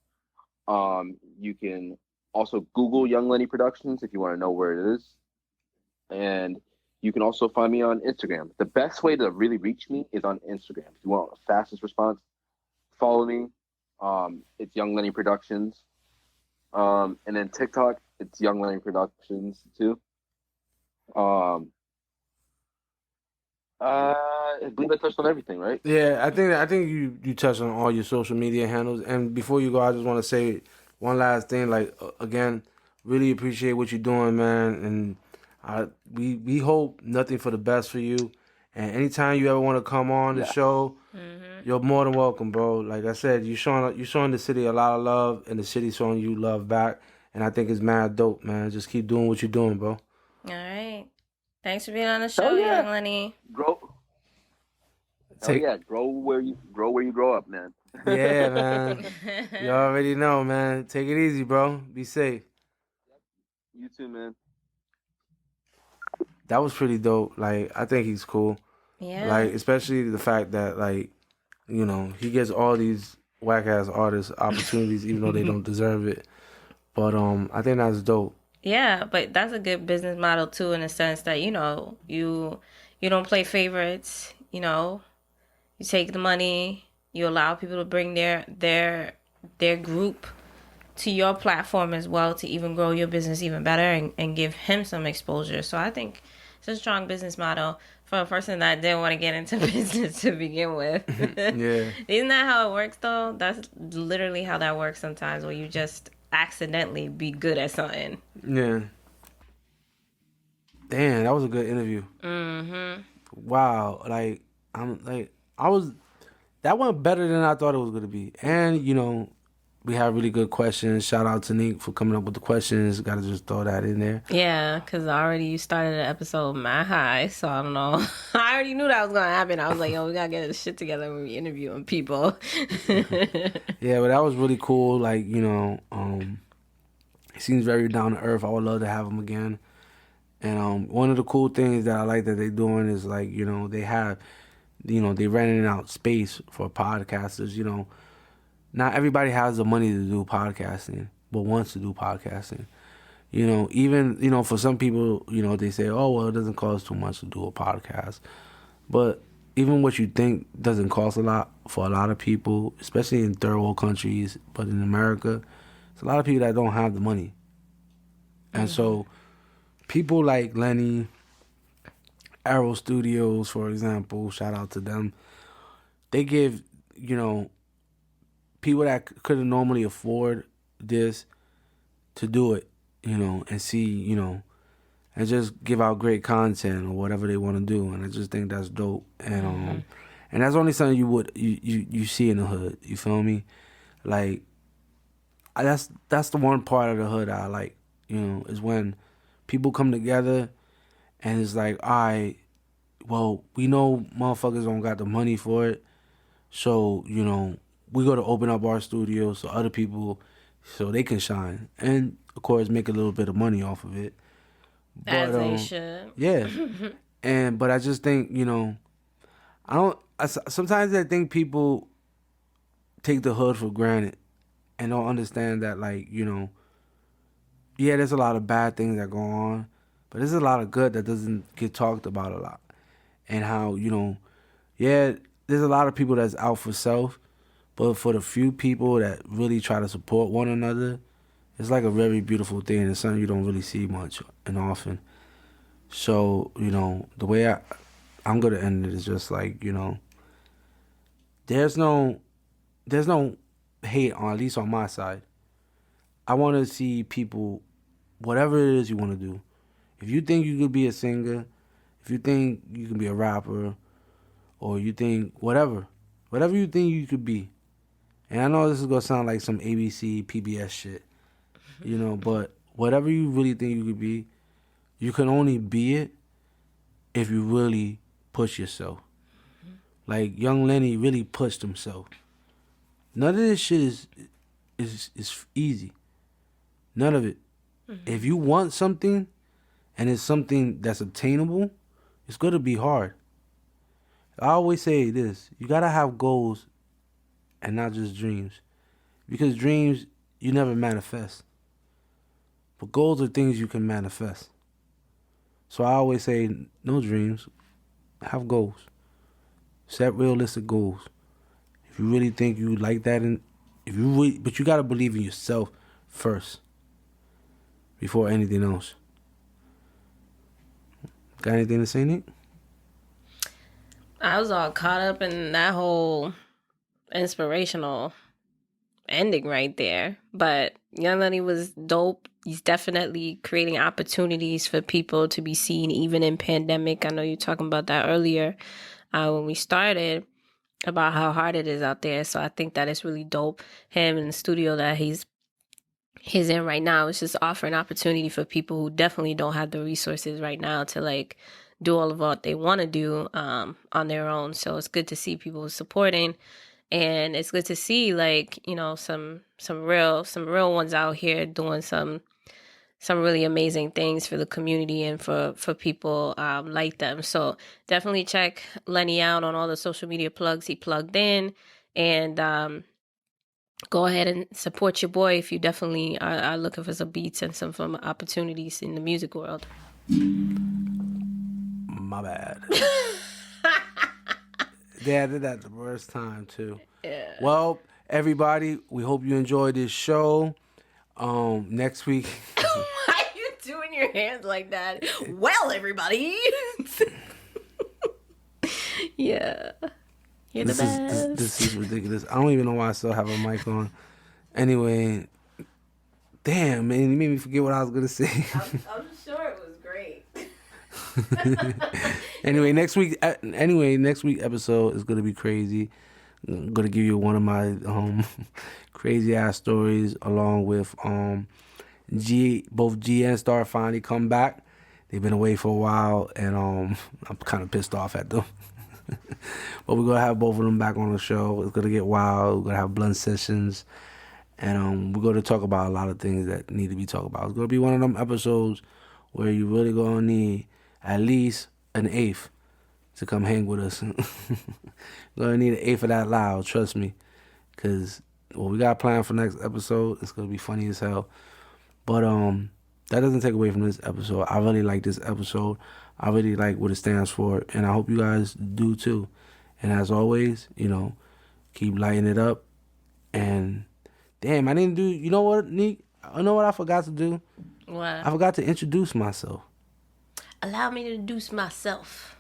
You can also Google Young Lenny Productions if you want to know where it is. And you can also find me on Instagram. The best way to really reach me is on Instagram. If you want the fastest response, follow me. It's Young Lenny Productions. And then TikTok, it's Young Lenny Productions too. I believe I touched on everything, right? Yeah, I think you touched on all your social media handles. And before you go, I just want to say one last thing. Like again, really appreciate what you're doing, man. And we hope nothing for the best for you. And anytime you ever want to come on the show, you're more than welcome, bro. Like I said, you're showing the city a lot of love, and the city's showing you love back. And I think it's mad dope, man. Just keep doing what you're doing, bro. All right. Thanks for being on the show, yeah. young Lenny. Grow where you grow up, man. Yeah, man. You already know, man. Take it easy, bro. Be safe. You too, man. That was pretty dope. Like, I think he's cool. Yeah. Like, especially the fact that, like, he gets all these whack ass artists opportunities even though they don't deserve it. But I think that's dope. Yeah, but that's a good business model too, in the sense that you don't play favorites. You take the money, you allow people to bring their group to your platform as well to even grow your business even better and give him some exposure. So I think it's a strong business model for a person that didn't want to get into business to begin with. Yeah. Isn't that how it works though? That's literally how that works sometimes, where you just accidentally be good at something. Yeah. Damn, that was a good interview. Mm-hmm. Wow. Like, that went better than I thought it was going to be. And, we have really good questions. Shout out to Nique for coming up with the questions. Got to just throw that in there. Yeah, because already you started the episode mad high, so I don't know. I already knew that was going to happen. I was like, yo, we got to get this shit together when we interviewing people. Yeah, but that was really cool. Like, he seems very down to earth. I would love to have him again. And one of the cool things that I like that they're doing is, like, they have, they're renting out space for podcasters. Not everybody has the money to do podcasting, but wants to do podcasting. You know, even, you know, for some people, you know, they say, oh, well, it doesn't cost too much to do a podcast. But even what you think doesn't cost a lot for a lot of people, especially in third world countries, but in America, there's a lot of people that don't have the money. And so people like Lenny, Arrow Studios, for example, shout out to them, they give, you know, people that couldn't normally afford this to do it, you know, and see, you know, and just give out great content or whatever they want to do. And I just think that's dope. And and that's only something you see in the hood. You feel me? Like, that's the one part of the hood I like, you know, is when people come together and it's like, all right, well, we know motherfuckers don't got the money for it. So, you know, we got to open up our studio so other people, so they can shine. And, of course, make a little bit of money off of it. As they should. Yeah. But I just think, you know, sometimes I think people take the hood for granted and don't understand that, like, you know, yeah, there's a lot of bad things that go on, but there's a lot of good that doesn't get talked about a lot. And how, you know, yeah, there's a lot of people that's out for self, but for the few people that really try to support one another, it's like a very beautiful thing. It's something you don't really see much and often. So, you know, the way I'm going to end it is just like, you know, there's no hate, on at least on my side. I want to see people, whatever it is you want to do. If you think you could be a singer, if you think you can be a rapper, or you think whatever you think you could be. And I know this is going to sound like some ABC, PBS shit, you know, but whatever you really think you could be, you can only be it if you really push yourself. Like young Lenny really pushed himself. None of this shit is easy. None of it. If you want something and it's something that's obtainable, it's going to be hard. I always say this, you got to have goals and not just dreams. Because dreams, you never manifest. But goals are things you can manifest. So I always say, no dreams, have goals. Set realistic goals. If you really think you like that, but you got to believe in yourself first before anything else. Got anything to say, Nique? I was all caught up in that whole inspirational ending right there. But Young Lenny was dope. He's definitely creating opportunities for people to be seen even in pandemic. I know you were talking about that earlier when we started, about how hard it is out there. So I think that it's really dope. Him in the studio that he's in right now is just offering opportunity for people who definitely don't have the resources right now to like do all of what they want to do on their own. So it's good to see people supporting, and it's good to see, like, you know, some real ones out here doing some really amazing things for the community and for people like them. So definitely check Lenny out on all the social media plugs he plugged in, and go ahead and support your boy if you definitely are looking for some beats and some opportunities in the music world. My bad. Yeah, I did that the first time too. Yeah. Well, everybody, we hope you enjoyed this show. Next week. Why are you doing your hands like that? Well, everybody. Yeah. You're the best. This is ridiculous. I don't even know why I still have a mic on. Anyway, damn, man, you made me forget what I was gonna say. I'm sure it was great. Anyway, next week episode is gonna be crazy. I'm gonna give you one of my crazy ass stories, along with both G and Star finally come back. They've been away for a while, and I'm kind of pissed off at them. But we're gonna have both of them back on the show. It's gonna get wild. We're gonna have blunt sessions, and we're gonna talk about a lot of things that need to be talked about. It's gonna be one of them episodes where you really gonna need at least an eighth to come hang with us. You're gonna need an eighth of that loud, trust me, because what we got planned for next episode, it's gonna be funny as hell. But that doesn't take away from this episode. I really like this episode. I really like what it stands for, and I hope you guys do too. And as always, keep lighting it up. And damn, I didn't do. You know what, Nique? You know what I forgot to do? What? I forgot to introduce myself. Allow me to introduce myself.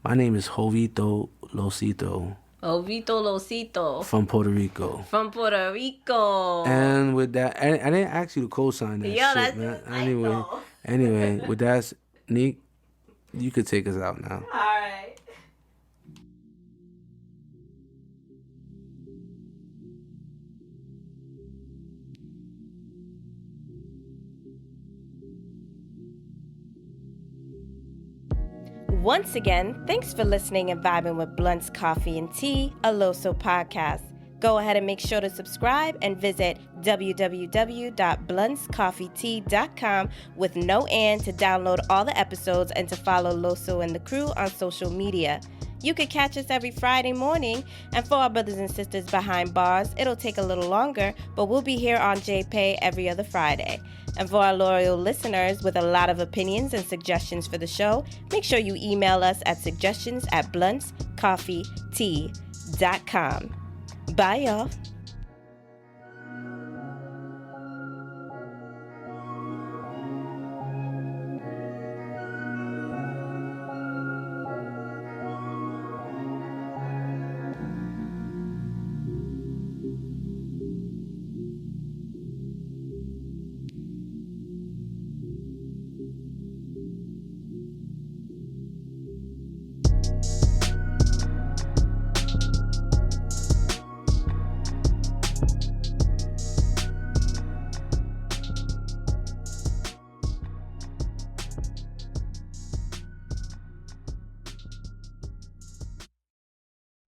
My name is Jovito Losito. Jovito Losito. From Puerto Rico. From Puerto Rico. And with that, I didn't ask you to co-sign that shit, man. Anyway, with that, Nique, you could take us out now. All right. Once again, thanks for listening and vibing with Bluntz, Koffee, and Tea, a Loso podcast. Go ahead and make sure to subscribe and visit www.bluntzcoffeetea.com with no and to download all the episodes and to follow Loso and the crew on social media. You can catch us every Friday morning, and for our brothers and sisters behind bars, it'll take a little longer, but we'll be here on JPay every other Friday. And for our loyal listeners with a lot of opinions and suggestions for the show, make sure you email us at suggestions@bluntzcoffeetea.com. Bye, y'all.